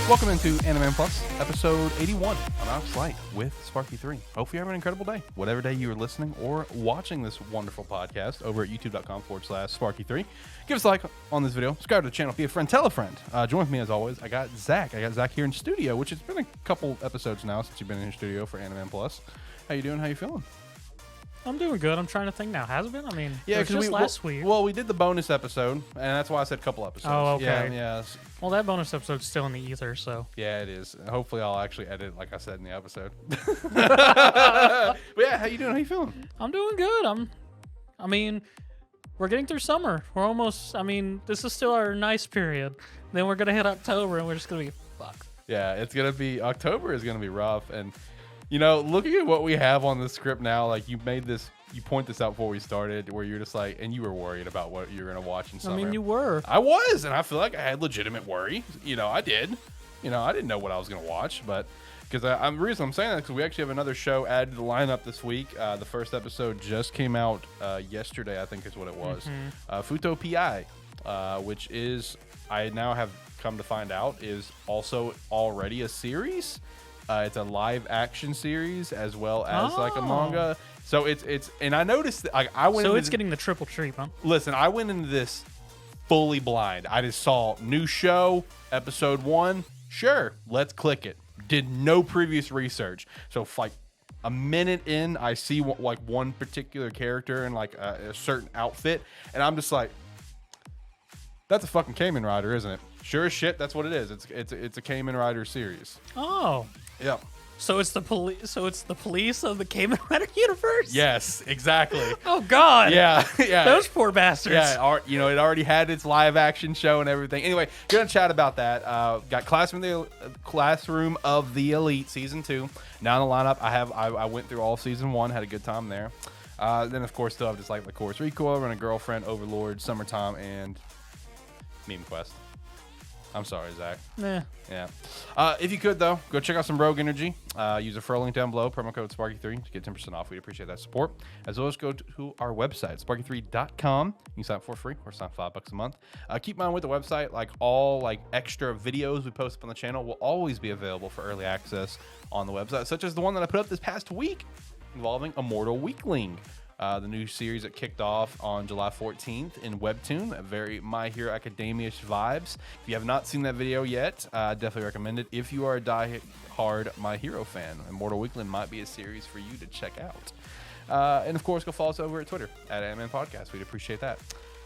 Welcome into Anime Plus, episode 81 on Ox Light with Sparky3. Hope you have an incredible day, whatever day you are listening or watching this wonderful podcast over at youtube.com/Sparky3. Give us a like on this video, subscribe to the channel, be a friend, tell a friend. Join with me as always. I got Zach here in studio, which has been a couple episodes now since you've been in your studio for Anime Plus. How you doing? How you feeling? I'm doing good. I'm trying to think now. Has it been? I mean, Yeah, it was just last week. week. Well, we did the bonus episode, and that's why I said couple episodes. Oh, okay. Yeah. Well, that bonus episode's still in the ether, so. Yeah, it is. Hopefully, I'll actually edit it like I said in the episode. But yeah, how you doing? How you feeling? I'm doing good. I mean, we're getting through summer. We're almost. I mean, this is still our nice period. Then we're gonna hit October, and we're just gonna be fucked. Yeah, it's gonna be October is gonna be rough, and you know, looking at what we have on the script now, like you point this out before we started, where you're just like, and you were worried about what you're gonna watch in summer. I mean, you were. I was, and I feel like I had legitimate worry. You know, I did. You know, I didn't know what I was gonna watch, but because the reason I'm saying that is because we actually have another show added to the lineup this week. The first episode just came out yesterday, I think is what it was. Fuuto PI, which is I now have come to find out is also already a series. It's a live action series as well as like a manga. So it's and I noticed that I went. So it's getting the triple treatment. Listen, I went into this fully blind. I just saw new show, episode 1. Sure, let's click it. Did no previous research. So like a minute in, I see like one particular character in like a certain outfit, and I'm just like, that's a fucking Kamen Rider, isn't it? Sure as shit, that's what it is. It's a Kamen Rider series. Oh. Yeah. So it's the police. So it's the police of the Kamen Rider universe. Yes, exactly. Oh God. Yeah. Those poor bastards. Yeah, you know, it already had its live action show and everything. Anyway, gonna chat about that. Got Classroom of the Elite season 2 now in the lineup. I went through all season 1, had a good time there. Then of course still have just like Lycoris Recoil, Run a Girlfriend, Overlord, Summertime, and Meme Quest. I'm sorry, Zach. Yeah. If you could, though, go check out some Rogue Energy. Use a referral link down below, promo code Sparky3 to get 10% off. We'd appreciate that support. As well as go to our website, sparky3.com. You can sign up for free or sign $5 a month. Keep in mind with the website, like all like extra videos we post up on the channel will always be available for early access on the website, such as the one that I put up this past week involving Immortal Weakling. The new series that kicked off on July 14th in Webtoon, very My Hero Academia-ish vibes. If you have not seen that video yet, definitely recommend it. If you are a die-hard My Hero fan, Immortal Weakling might be a series for you to check out. And of course, go follow us over at Twitter at Anime Podcast. We'd appreciate that.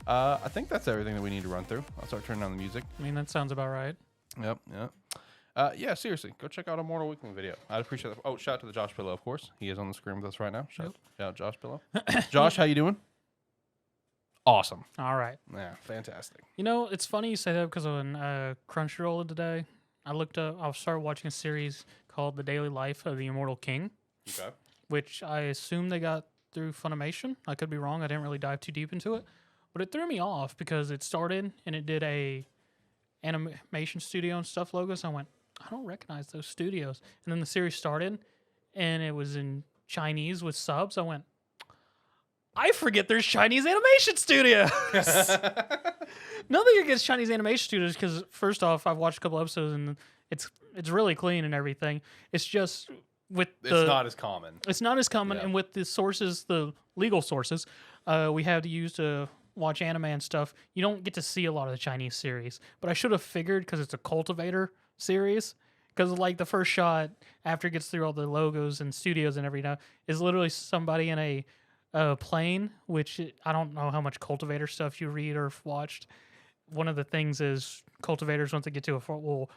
I think that's everything that we need to run through. I'll start turning on the music. I mean, that sounds about right. Yep. Yeah, seriously, go check out a Immortal Weakling video. I'd appreciate that. Oh, shout out to the Josh Pillow, of course. He is on the screen with us right now. Shout out Josh Pillow. Josh, how you doing? Awesome. All right. Yeah, fantastic. You know, it's funny you say that because on Crunchyroll today, I started watching a series called The Daily Life of the Immortal King. Okay. Which I assume they got through Funimation. I could be wrong. I didn't really dive too deep into it. But it threw me off because it started and it did a animation studio and stuff logos. I went, I don't recognize those studios. And then the series started, and it was in Chinese with subs. I went, I forget there's Chinese animation studios. Nothing against Chinese animation studios, because first off, I've watched a couple episodes, and it's really clean and everything. It's just with it's not as common. It's not as common, Yeah. and with the sources, the legal sources, we have to use to watch anime and stuff. You don't get to see a lot of the Chinese series. But I should have figured, because it's a cultivator series, because like the first shot after it gets through all the logos and studios and everything is literally somebody in a plane, which I don't know how much cultivator stuff you read or watched. One of the things is cultivators, once they get to a fort, will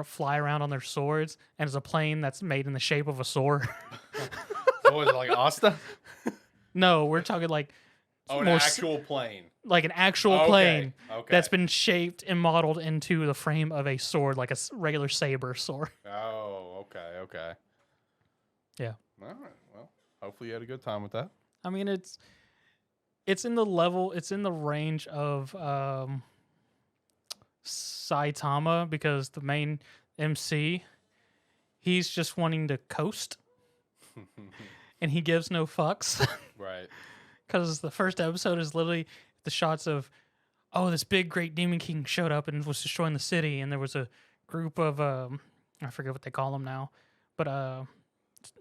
fly around on their swords, and it's a plane that's made in the shape of a sword. What was it, like Asta? No, we're talking like an actual plane. Like an actual plane Okay. that's been shaped and modeled into the frame of a sword, like a regular saber sword. Oh, okay. Yeah. All right. Well, hopefully you had a good time with that. I mean, it's in the range of Saitama, because the main MC, he's just wanting to coast, and he gives no fucks. Right. Because the first episode is literally the shots of, oh, this big great demon king showed up and was destroying the city, and there was a group of I forget what they call them now, but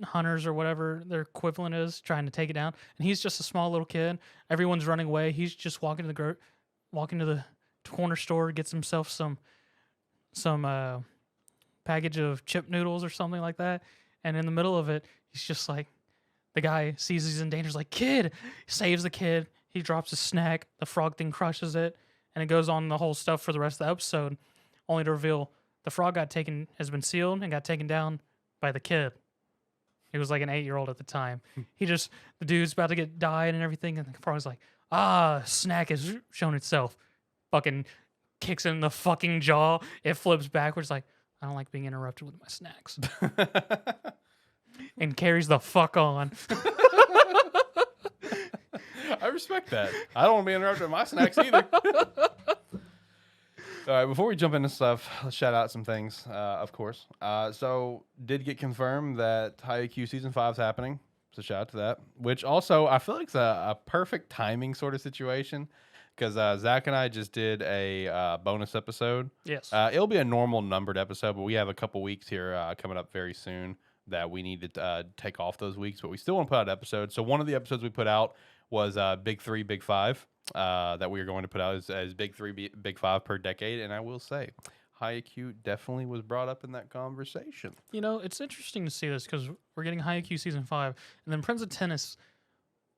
hunters or whatever their equivalent is, trying to take it down, and he's just a small little kid. Everyone's running away. He's just walking to the corner store, gets himself some package of chip noodles or something like that, and in the middle of it, he's just like, the guy sees he's in danger, is like, kid, saves the kid. He drops his snack. The frog thing crushes it, and it goes on the whole stuff for the rest of the episode, only to reveal the frog has been sealed and got taken down by the kid. He was like an 8-year-old at the time. The dude's about to get died and everything, and the frog's like, snack has shown itself. Fucking kicks it in the fucking jaw. It flips backwards like, I don't like being interrupted with my snacks. And carries the fuck on. I respect that. I don't want to be interrupted with my snacks either. All right, before we jump into stuff, let's shout out some things, of course. So, did get confirmed that Haikyuu Season 5 is happening. So, shout out to that. Which also, I feel like it's a perfect timing sort of situation. Because Zach and I just did a bonus episode. Yes. It'll be a normal numbered episode, but we have a couple weeks here coming up very soon that we need to take off those weeks. But we still want to put out episodes. So, one of the episodes we put out was Big 3, Big 5. That we are going to put out as Big 3, Big 5 per decade. And I will say, Haikyuu definitely was brought up in that conversation. You know, it's interesting to see this because we're getting Haikyuu Season 5, and then Prince of Tennis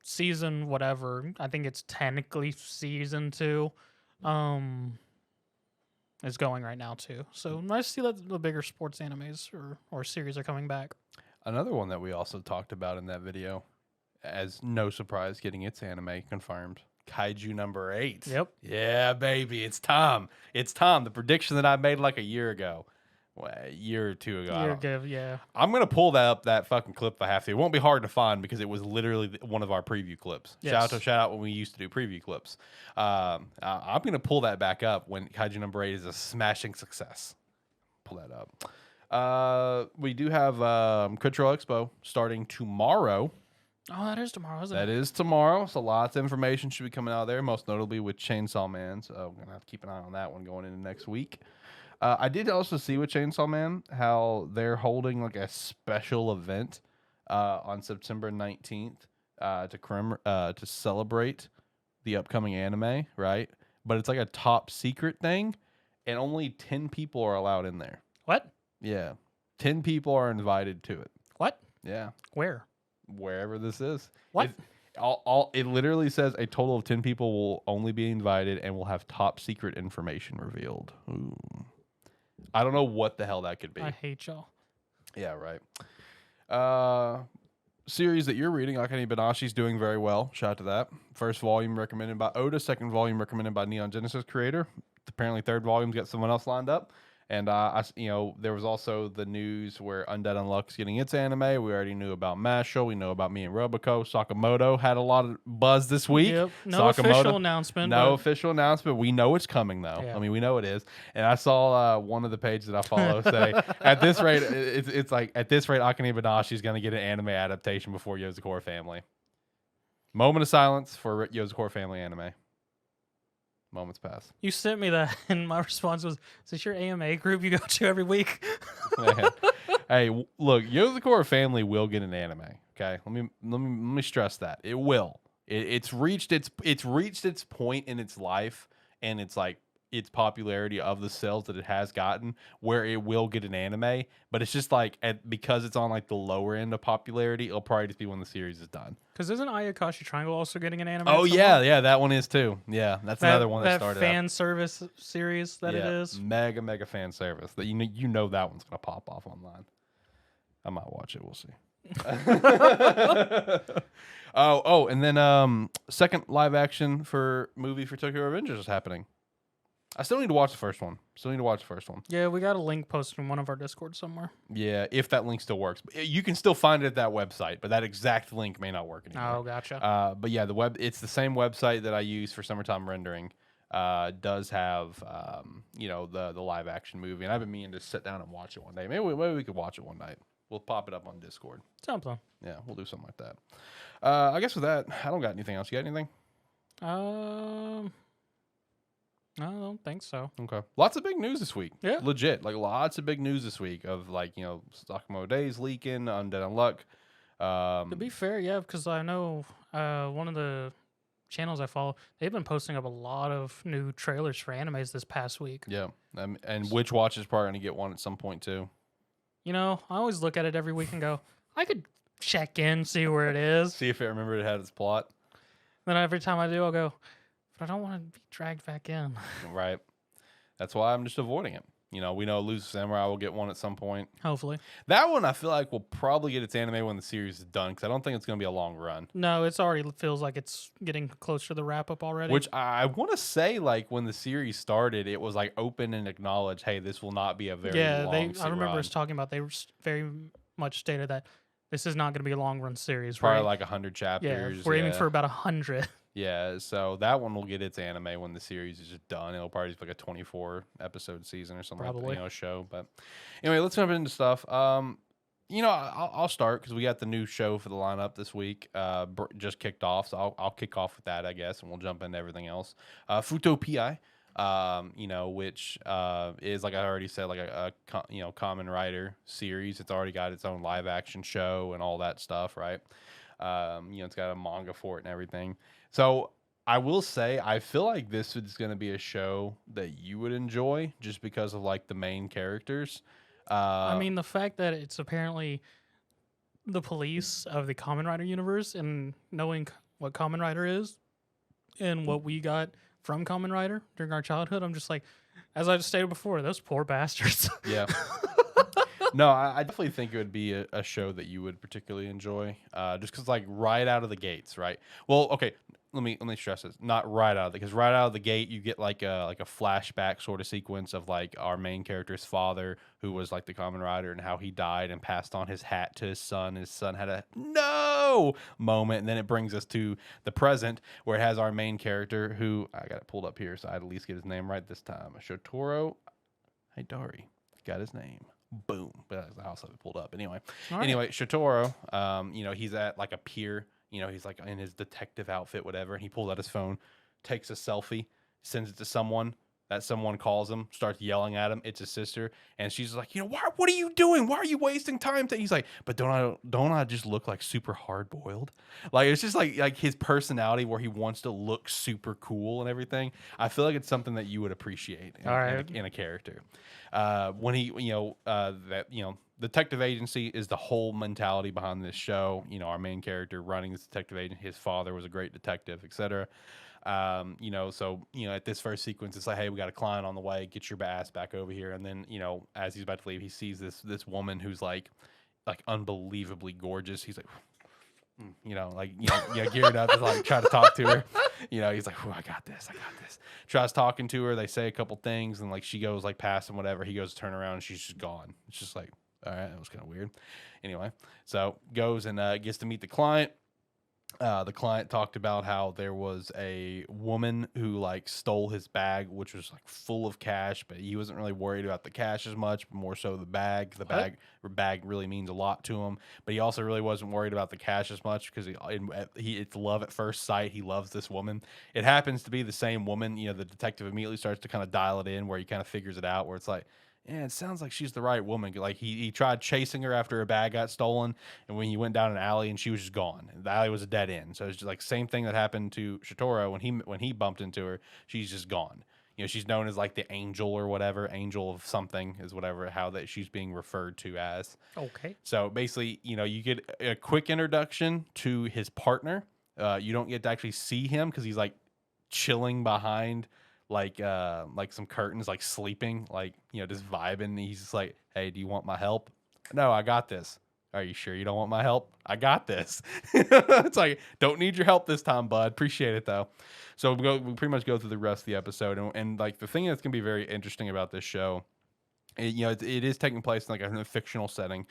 Season whatever. I think it's technically Season 2. Is going right now, too. So nice to see that the bigger sports animes or series are coming back. Another one that we also talked about in that video, as no surprise, getting its anime confirmed. Kaiju number 8. Yep. Yeah, baby. It's Tom. It's Tom. The prediction that I made like a year ago. Well, a year or two ago. Yeah. I'm going to pull that fucking clip if I have to. It won't be hard to find because it was literally one of our preview clips. Yes. Shout out when we used to do preview clips. I'm going to pull that back up when Kaiju number 8 is a smashing success. Pull that up. We do have Crunchyroll Expo starting tomorrow. Oh, that is tomorrow, isn't it? That is tomorrow, so lots of information should be coming out there, most notably with Chainsaw Man. So we're going to have to keep an eye on that one going into next week. I did also see with Chainsaw Man how they're holding like a special event on September 19th to celebrate the upcoming anime, right? But it's like a top secret thing, and only 10 people are allowed in there. What? Yeah. 10 people are invited to it. What? Yeah. Where? Wherever this is. What? It literally says a total of 10 people will only be invited and will have top secret information revealed. Ooh. I don't know what the hell that could be. I hate y'all. Yeah, right. Series that you're reading, Akane-Banashi's doing very well. Shout out to that. First volume recommended by Oda. Second volume recommended by Neon Genesis creator. Apparently third volume's got someone else lined up. And there was also the news where Undead Unluck's getting its anime. We already knew about Mashle. We know about Me and Roboco. Sakamoto had a lot of buzz this week. Yep. No official announcement. No official announcement. We know it's coming though. Yeah. I mean, we know it is. And I saw one of the pages that I follow say, at this rate, it's like at this rate, Akane-Banashi is going to get an anime adaptation before Yozakura Family. Moment of silence for Yozakura Family anime. Moments pass. You sent me that, and my response was, "Is this your AMA group you go to every week?" Hey, look, Yozakura Family will get an anime. Okay, let me stress that it will. It's reached its point in its life, and it's like its popularity of the sales that it has gotten, where it will get an anime. But it's just like because it's on like the lower end of popularity, it'll probably just be when the series is done. Because isn't Ayakashi Triangle also getting an anime? Oh yeah, that one is too. Yeah, that's another one that started. That fan service series that it is. Mega fan service. That you know that one's gonna pop off online. I might watch it. We'll see. And then second live action movie for Tokyo Revengers is happening. I still need to watch the first one. Yeah, we got a link posted in one of our Discord somewhere. Yeah, if that link still works. You can still find it at that website, but that exact link may not work anymore. Oh, gotcha. But yeah, it's the same website that I use for Summertime Rendering. Does have the live action movie, and I've been meaning to sit down and watch it one day. Maybe we could watch it one night. We'll pop it up on Discord. Something. Yeah, we'll do something like that. I guess with that, I don't got anything else. You got anything? I don't think so. Okay. Lots of big news this week. Yeah. Legit. Like lots of big news this week of like, Sakamoto Days leaking, Undead Unluck. To be fair, yeah, because I know one of the channels I follow, they've been posting up a lot of new trailers for animes this past week. Yeah. And Witch Watch is probably going to get one at some point too. You know, I always look at it every week and go, I could check in, see where it is. See if it remembered it had its plot. Then every time I do, I'll go, but I don't want to be dragged back in. Right. That's why I'm just avoiding it. We know Elusive Samurai will get one at some point. Hopefully. That one I feel like will probably get its anime when the series is done because I don't think it's going to be a long run. No, it's already feels like it's getting close to the wrap up already. Which I want to say, like when the series started, it was like open and acknowledged, hey, this will not be a very long I remember run. us talking about they very much stated that this is not going to be a long run series. Probably like 100 chapters. Yeah, we're aiming for about 100. Yeah, so that one will get its anime when the series is just done. It'll probably be like a 24 episode season or something Probably. like that, show. But anyway, let's jump into stuff. I'll start because we got the new show for the lineup this week. Just kicked off, so I'll kick off with that, I guess, and we'll jump into everything else. Fuuto PI, which is like I already said, like a Kamen Rider series. It's already got its own live action show and all that stuff, right? It's got a manga for it and everything. So I will say, I feel like this is going to be a show that you would enjoy just because of like the main characters. I mean, the fact that it's apparently the police of the Kamen Rider universe and knowing what Kamen Rider is and what we got from Kamen Rider during our childhood, I'm just like, as I just stated before, those poor bastards. Yeah. No, I definitely think it would be a show that you would particularly enjoy, just because like right out of the gates, right? Well, okay, let me stress this: not right out of because right out of the gate you get like a flashback sort of sequence of like our main character's father, who was like the Kamen Rider, and how he died and passed on his hat to his son. His son had a no moment, and then it brings us to the present where it has our main character, who I got it pulled up here, so I'd at least get his name right this time. Shotaro Hidari, got his name. Boom. But I also have it pulled up. Anyway, Shotaro, he's at like a pier. He's like in his detective outfit, whatever. And he pulls out his phone, takes a selfie, sends it to someone. That someone calls him, starts yelling at him. It's his sister, and she's like, what are you doing? Why are you wasting time? He's like, but don't I just look like super hard boiled? Like it's just like his personality where he wants to look super cool and everything. I feel like it's something that you would appreciate in a character. When he, detective agency is the whole mentality behind this show. Our main character running this detective agent, his father was a great detective, etc. At this first sequence, it's like, hey, we got a client on the way, get your ass back over here. And then, as he's about to leave, he sees this woman who's like unbelievably gorgeous. He's like, geared up to like try to talk to her. He's like, I got this. Tries talking to her. They say a couple things, and like she goes like past him, whatever. He goes to turn around, and she's just gone. It's just like, all right, that was kind of weird. Anyway, so goes and gets to meet the client. The client talked about how there was a woman who like stole his bag, which was like full of cash, but he wasn't really worried about the cash as much, but more so the bag. The bag really means a lot to him, but he also really wasn't worried about the cash as much because it's love at first sight. He loves this woman. It happens to be the same woman. The detective immediately starts to kind of dial it in where he kind of figures it out, where it's like, yeah, it sounds like she's the right woman. Like he tried chasing her after her bag got stolen, and when he went down an alley, and she was just gone. The alley was a dead end. So it's just like same thing that happened to Shotaro when he bumped into her. She's just gone. She's known as like the angel or whatever, angel of something is whatever how that she's being referred to as. Okay. So basically, you get a quick introduction to his partner. You don't get to actually see him because he's like chilling behind like some curtains, like sleeping, like just vibing. He's just like, hey, do you want my help? No, I got this. Are you sure you don't want my help? I got this. It's like, don't need your help this time, bud. Appreciate it though. So we pretty much go through the rest of the episode, and like the thing that's gonna be very interesting about this show, it is taking place in like a fictional setting.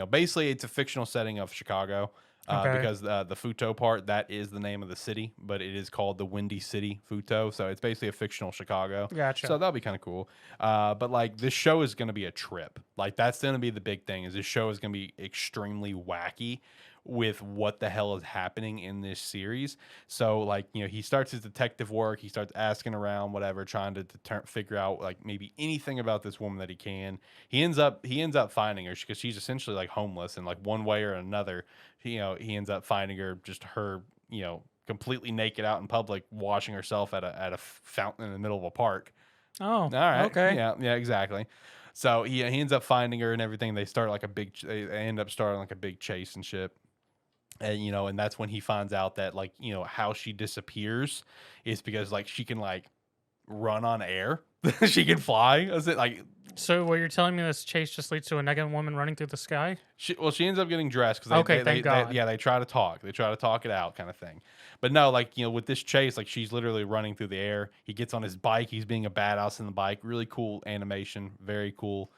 Basically it's a fictional setting of Chicago. Because the Fuuto part, that is the name of the city, but it is called the Windy City Fuuto. So it's basically a fictional Chicago. Gotcha. So that'll be kind of cool. But like this show is going to be a trip. Like that's going to be the big thing is this show is going to be extremely wacky with what the hell is happening in this series. So like, he starts his detective work, he starts asking around, whatever, trying to figure out like maybe anything about this woman that he can. He ends up finding her because she's essentially like homeless, and like one way or another, he ends up finding her, just her, completely naked out in public, washing herself at a fountain in the middle of a park. Oh, All right. okay. Yeah, exactly. So he ends up finding her and everything. They start like they end up starting like a big chase and shit. And and that's when he finds out that like, how she disappears is because like she can like run on air. She can fly. Is it like So what you're telling me, this chase just leads to a naked woman running through the sky? she ends up getting dressed because Thank God. they try to talk. They try to talk it out, kind of thing. But no, like with this chase, like she's literally running through the air. He gets on his bike. He's being a badass in the bike. Really cool animation. Very cool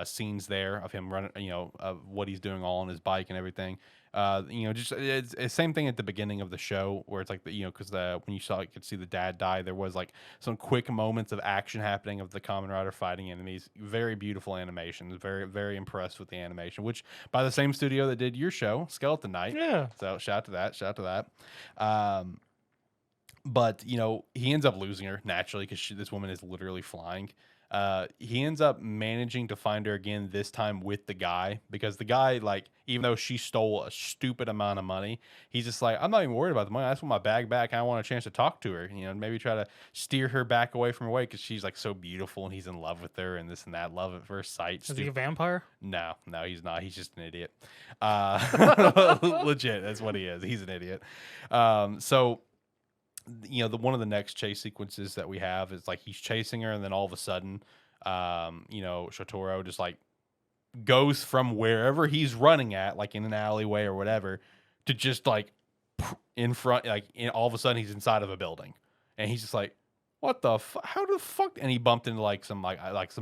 scenes there of him running. Of what he's doing all on his bike and everything. Just it's same thing at the beginning of the show where it's like because when you could see the dad die, there was like some quick moments of action happening of the Kamen Rider fighting enemies. Very beautiful animation. Very, very impressed with the animation, which by the same studio that did your show, Skeleton Knight. Yeah. So shout out to that. Shout out to that. But he ends up losing her naturally because this woman is literally flying. He ends up managing to find her again, this time with the guy, because the guy, like, even though she stole a stupid amount of money, he's just like, I'm not even worried about the money. I just want my bag back. I want a chance to talk to her, maybe try to steer her back away from her way because she's like so beautiful and he's in love with her and this and that. Love at first sight. Is he a vampire? No, he's not. He's just an idiot. Legit. That's what he is. He's an idiot. So one of the next chase sequences that we have is like he's chasing her, and then all of a sudden, Shotaro just like goes from wherever he's running at, like in an alleyway or whatever, to just like in front, like all of a sudden he's inside of a building, and he's just like, "What the? How the fuck?" And he bumped into like some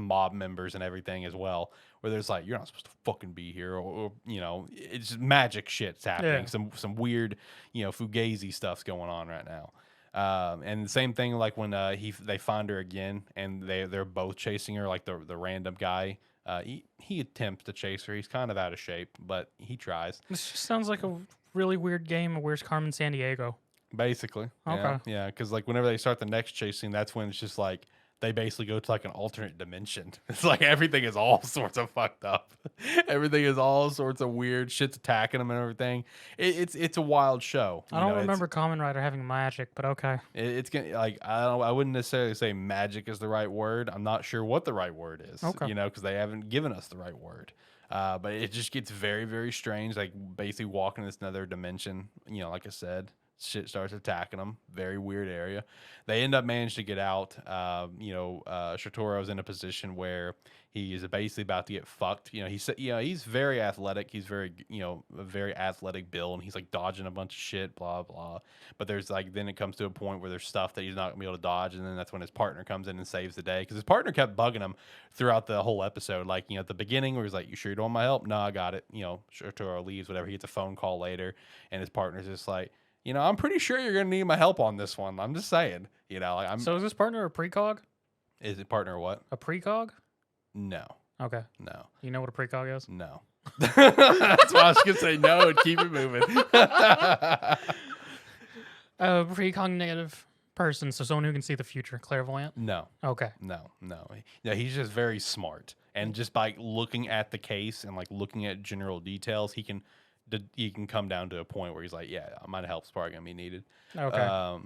mob members and everything as well, where there's like, "You're not supposed to fucking be here," or it's just magic shit's happening. Yeah. Some weird, fugazi stuff's going on right now. And the same thing, like when they find her again, and they're both chasing her, like the random guy. He attempts to chase her. He's kind of out of shape, but he tries. This just sounds like a really weird game of Where's Carmen Sandiego. Basically, Okay. yeah. Because like whenever they start the next chase scene, that's when it's just like they basically go to like an alternate dimension. It's like everything is all sorts of fucked up. Everything is all sorts of weird shit's attacking them and everything. It's a wild show. I don't remember Kamen Rider having magic, but okay. It's gonna like I wouldn't necessarily say magic is the right word. I'm not sure what the right word is. Okay. Because they haven't given us the right word. But it just gets very, very strange. Like basically walking this another dimension. Like I said, shit starts attacking them. Very weird area. They end up managing to get out. Shotoro's in a position where he is basically about to get fucked. He's very athletic. He's very, a very athletic build, and he's like dodging a bunch of shit, blah blah. But there's like then it comes to a point where there's stuff that he's not gonna be able to dodge, and then that's when his partner comes in and saves the day because his partner kept bugging him throughout the whole episode. Like at the beginning where he's like, "You sure you don't want my help?" "No, I got it." Shotoro leaves. Whatever. He gets a phone call later, and his partner's just like, I'm pretty sure you're gonna need my help on this one. I'm just saying. So is this partner a precog? Is it partner what? A precog? No. Okay. No. You know what a precog is? No. That's why I was gonna say no and keep it moving. A precognitive person, so someone who can see the future, clairvoyant. No. Okay. No. Yeah, he's just very smart, and just by looking at the case and like looking at general details, he can come down to a point where he's like, yeah, my help's probably gonna be needed. Okay.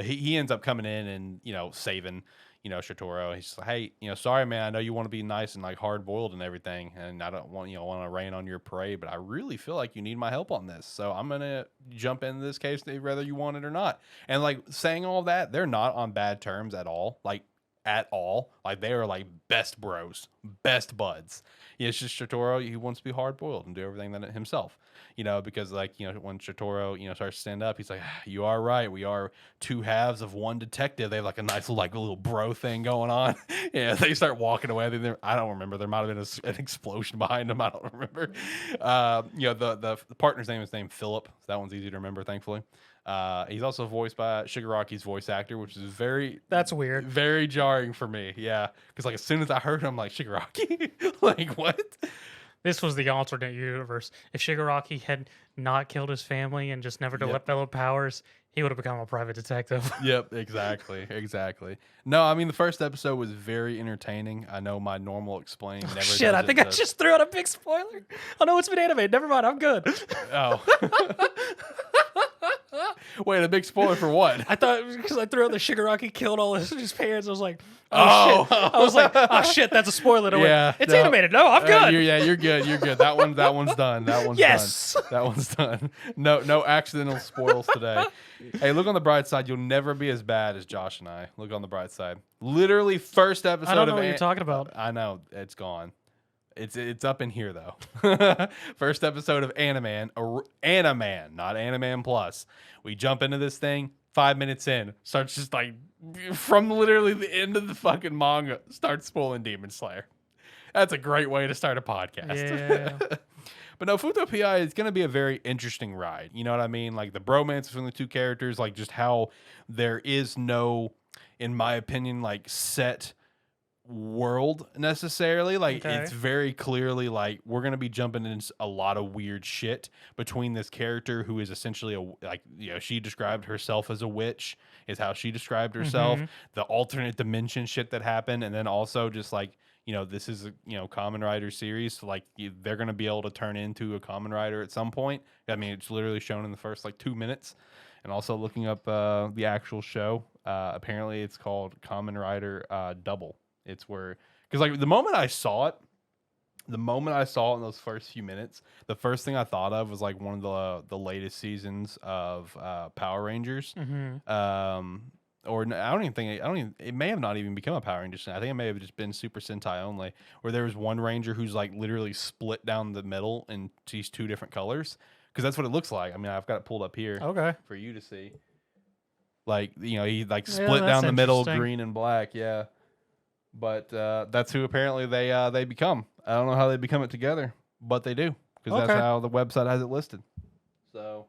He ends up coming in and saving Shotoro. He's just like, hey, sorry man, I know you want to be nice and like hard boiled and everything, and I don't want to rain on your parade, but I really feel like you need my help on this, so I'm gonna jump into this case whether you want it or not. And like saying all that, they're not on bad terms at all. Like they are like best bros, best buds. It's just Shotoro, he wants to be hard boiled and do everything that himself, because like when Shotoro starts to stand up, he's like, you are right, we are two halves of one detective. They have like a nice little bro thing going on. Yeah, they start walking away. I don't remember, there might have been an explosion behind them, I don't remember. The partner's name is named Philip, so that one's easy to remember, thankfully. He's also voiced by Shigaraki's voice actor, which is that's weird, very jarring for me. Yeah, because like as soon as I heard him, I'm like, Shigaraki, like what? This was the alternate universe. If Shigaraki had not killed his family and just never developed powers, he would have become a private detective. Yep, exactly. No, I mean the first episode was very entertaining. I know my normal explaining never. Shit, I think I just threw out a big spoiler. Oh no, it's been animated. Never mind, I'm good. Oh. Wait, a big spoiler for what? I thought because I threw out the Shigaraki killed all his parents. I was like, oh shit. I was like, oh shit, that's a spoiler. It's animated. No, I'm good. You're good. That one's done. That one's yes. done. That one's done. No accidental spoils today. Hey, look on the bright side. You'll never be as bad as Josh and I. Look on the bright side. Literally, first episode. I don't know what you're talking about. I know it's gone. It's up in here though. First episode of Animan, not Animan Plus. We jump into this thing. 5 minutes in, starts just like from literally the end of the fucking manga, starts spoiling Demon Slayer. That's a great way to start a podcast. Yeah. But no, Fuuto PI is going to be a very interesting ride. You know what I mean? Like the bromance between the two characters, like just how there is no, in my opinion, like set world necessarily. Like it's very clearly like we're going to be jumping into a lot of weird shit between this character who is essentially she described herself as a witch, is how she described herself. The alternate dimension shit that happened, and then also just like, this is a Kamen Rider series, so like they're gonna be able to turn into a Kamen Rider at some point. I mean, it's literally shown in the first like 2 minutes. And also looking up the actual show, apparently it's called Kamen Rider Double. It's where, because like the moment I saw it in those first few minutes, the first thing I thought of was like one of the latest seasons of Power Rangers. Or it may have not even become a Power Ranger. I think it may have just been Super Sentai only, where there was one Ranger who's like literally split down the middle in these two different colors. Because that's what it looks like. I mean, I've got it pulled up here for you to see. Like, he like split down the middle, green and black. Yeah. But that's who apparently they become. I don't know how they become it together, but they do. Because that's how the website has it listed. So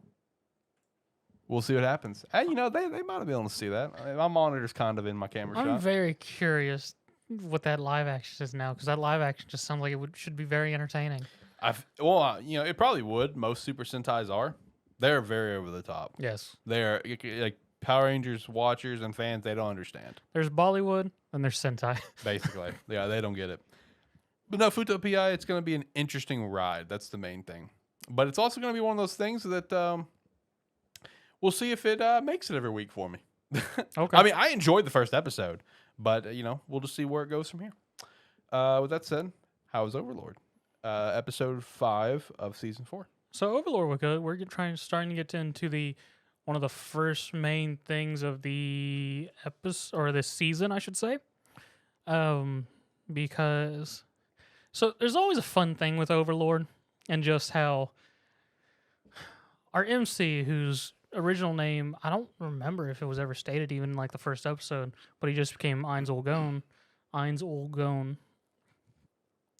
we'll see what happens. And, they might be able to see that. My monitor's kind of in my camera shot. I'm very curious what that live action is now, because that live action just sounds like should be very entertaining. It probably would. Most Super Sentais are. They're very over the top. Yes. They're like Power Rangers watchers and fans. They don't understand. There's Bollywood and there's Sentai. Basically. Yeah, they don't get it. But no, Fuuto PI, it's going to be an interesting ride. That's the main thing. But it's also going to be one of those things that we'll see if it makes it every week for me. Okay. I mean, I enjoyed the first episode, but, we'll just see where it goes from here. With that said, how was Overlord? Episode 5 of season 4. So Overlord was good. We're starting to get into one of the first main things of the episode, or this season, I should say. Because there's always a fun thing with Overlord, and just how our MC, whose original name, I don't remember if it was ever stated even in like the first episode, but he just became Eins Ulgon,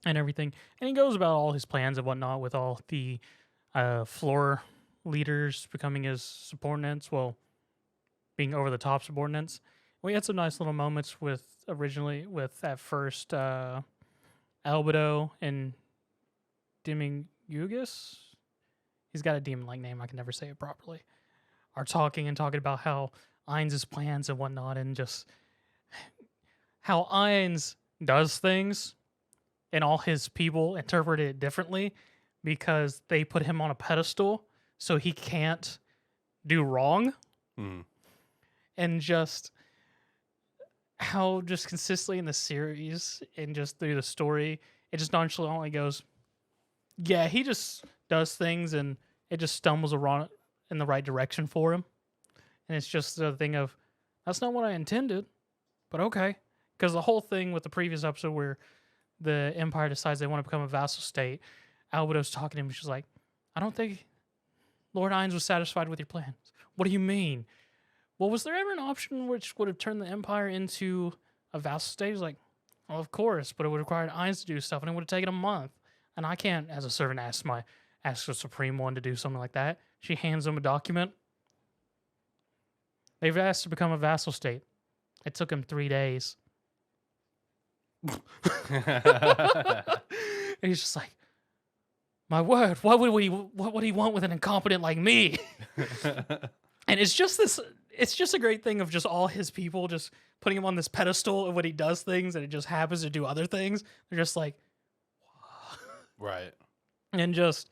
and everything. And he goes about all his plans and whatnot with all the floor leaders becoming his subordinates, being over the top subordinates. We had some nice little moments at first Albedo and Demiurgus. He's got a demon-like name, I can never say it properly. Are talking about how Eins' plans and whatnot, and just how Eins does things and all his people interpret it differently because they put him on a pedestal so he can't do wrong. And just how just consistently in the series and just through the story, it just nonchalantly goes, yeah, he just does things and it just stumbles around in the right direction for him. And it's just the thing of, that's not what I intended, but okay. Because the whole thing with the previous episode where the Empire decides they want to become a vassal state, Albedo's talking to him, she's like, I don't think Lord Eins was satisfied with your plans. What do you mean? Well, was there ever an option which would have turned the Empire into a vassal state? He's like, well, of course, but it would require Eins to do stuff, and it would have taken a month. And I can't, as a servant, ask the Supreme One to do something like that. She hands him a document. They've asked to become a vassal state. It took him 3 days. And he's just like, My word, what would he want with an incompetent like me? And it's just a great thing of just all his people just putting him on this pedestal of when he does things and it just happens to do other things. They're just like, Right. and just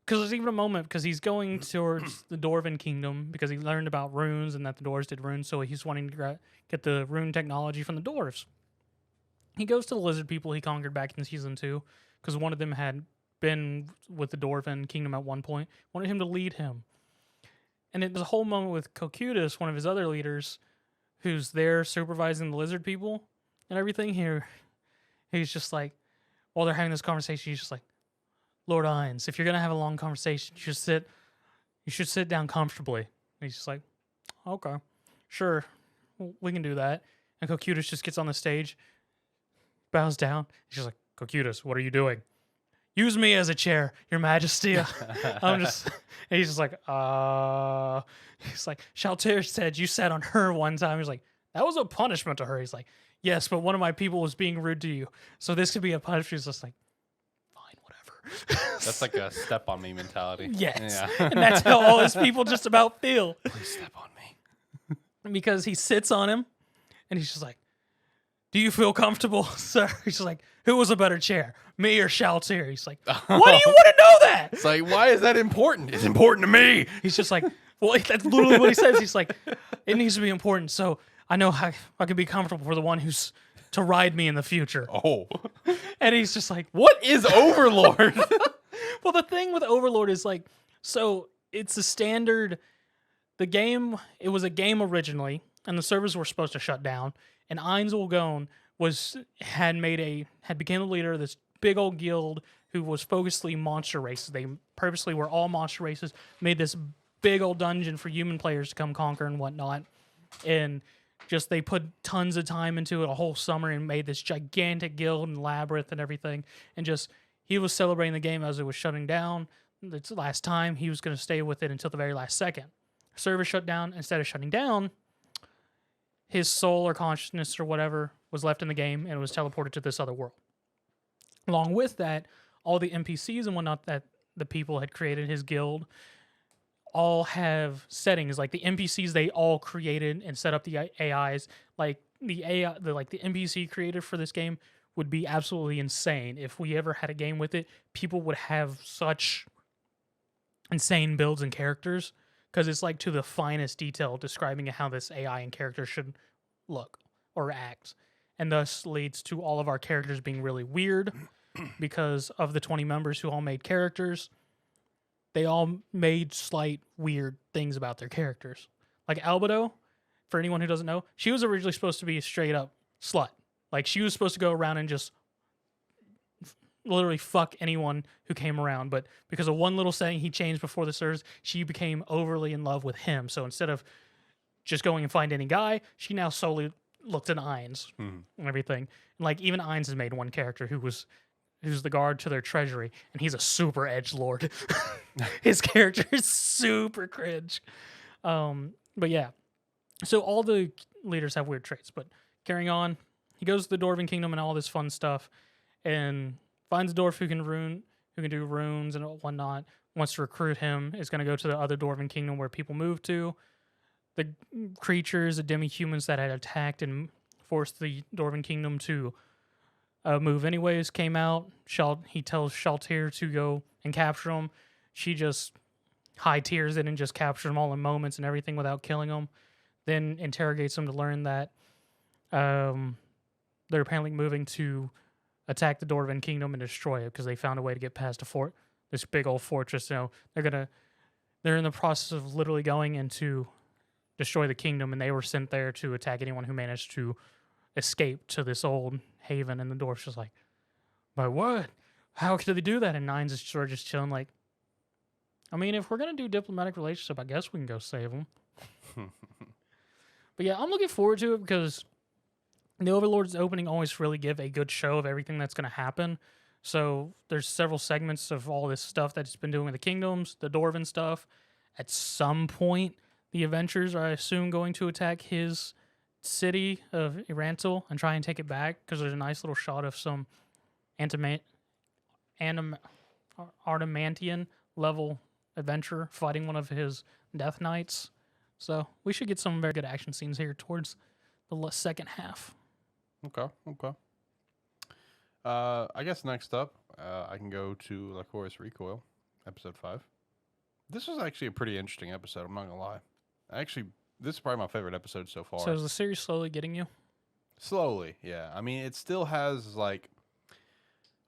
because there's even a moment because he's going towards the Dwarven Kingdom because he learned about runes and that the dwarves did runes, so he's wanting to get the rune technology from the dwarves. He goes to the lizard people he conquered back in season 2 because one of them had been with the Dwarven Kingdom at one point, wanted him to lead him. And there's a whole moment with Cocytus, one of his other leaders, who's there supervising the lizard people and everything here. He's just like, while they're having this conversation, he's just like, Lord Ines, if you're going to have a long conversation, you should sit down comfortably. And he's just like, okay, sure, we can do that. And Cocytus just gets on the stage, bows down. He's just like, Cocytus, what are you doing? Use me as a chair, Your Majesty. I'm just, and he's just like, he's like, Shaltir said you sat on her one time. He's like, that was a punishment to her. He's like, yes, but one of my people was being rude to you. So this could be a punishment. He's just like, fine, whatever. That's like a step on me mentality. Yes. Yeah. And that's how all his people just about feel. Please step on me. Because he sits on him and he's just like, do you feel comfortable, sir? He's just like, who was a better chair, me or Shaltir? He's like, why do you want to know that? It's like, why is that important? It's important to me. He's just like, well, that's literally what he says. He's like, it needs to be important, so I know how I can be comfortable for the one who's to ride me in the future. Oh. And he's just like, What is Overlord? well, the thing with Overlord is like, so it's a standard, the game, it was a game originally, and the servers were supposed to shut down, and Ainz Ulgon had become the leader of this big old guild who was focusedly monster races. They purposely were all monster races, made this big old dungeon for human players to come conquer and whatnot. And just they put tons of time into it a whole summer and made this gigantic guild and labyrinth and everything. And just he was celebrating the game as it was shutting down. It's the last time he was going to stay with it until the very last second. Server shut down. Instead of shutting down, his soul or consciousness or whatever was left in the game and it was teleported to this other world. Along with that, all the NPCs and whatnot that the people had created, his guild, all have settings. Like the NPCs, they all created and set up the AIs. Like the AI, the NPC created for this game would be absolutely insane. If we ever had a game with it, people would have such insane builds and characters. Because it's like to the finest detail describing how this AI and character should look or act. And thus leads to all of our characters being really weird because of the 20 members who all made characters. They all made slight weird things about their characters. Like Albedo, for anyone who doesn't know, she was originally supposed to be a straight up slut. Like she was supposed to go around and just literally fuck anyone who came around, but because of one little setting he changed before the servers, she became overly in love with him. So instead of just going and find any guy, she now solely looked at Ainz and everything. And like even Ainz has made one character who's the guard to their treasury, and he's a super edgelord. His character is super cringe. But yeah, so all the leaders have weird traits. But carrying on, he goes to the Dwarven Kingdom and all this fun stuff, and finds a dwarf who can do runes and whatnot, wants to recruit him, is going to go to the other Dwarven Kingdom where people move to. The creatures, the demi-humans that had attacked and forced the Dwarven Kingdom to move anyways, came out. He tells Shaltir to go and capture them. She just high tiers it and just captures them all in moments and everything without killing them. Then interrogates them to learn that they're apparently moving to attack the Dwarven Kingdom and destroy it because they found a way to get past this big old fortress. You know, they're in the process of literally going in to destroy the kingdom, and they were sent there to attack anyone who managed to escape to this old haven. And the dwarf's just like, "My word, how could they do that?" And Nines is sort of just chilling, like, I mean, if we're gonna do diplomatic relationship, I guess we can go save them. But yeah, I'm looking forward to it because the Overlord's opening always really give a good show of everything that's going to happen. So there's several segments of all this stuff that it's been doing with the kingdoms, the Dwarven stuff. At some point, the Adventures are, I assume, going to attack his city of Irantil and try and take it back because there's a nice little shot of some Artemantian level adventure fighting one of his Death Knights. So we should get some very good action scenes here towards the second half. Okay. I guess next up, I can go to Lycoris Recoil, episode 5. This was actually a pretty interesting episode. I'm not gonna lie. This is probably my favorite episode so far. So is the series slowly getting you? Slowly, yeah. I mean, it still has like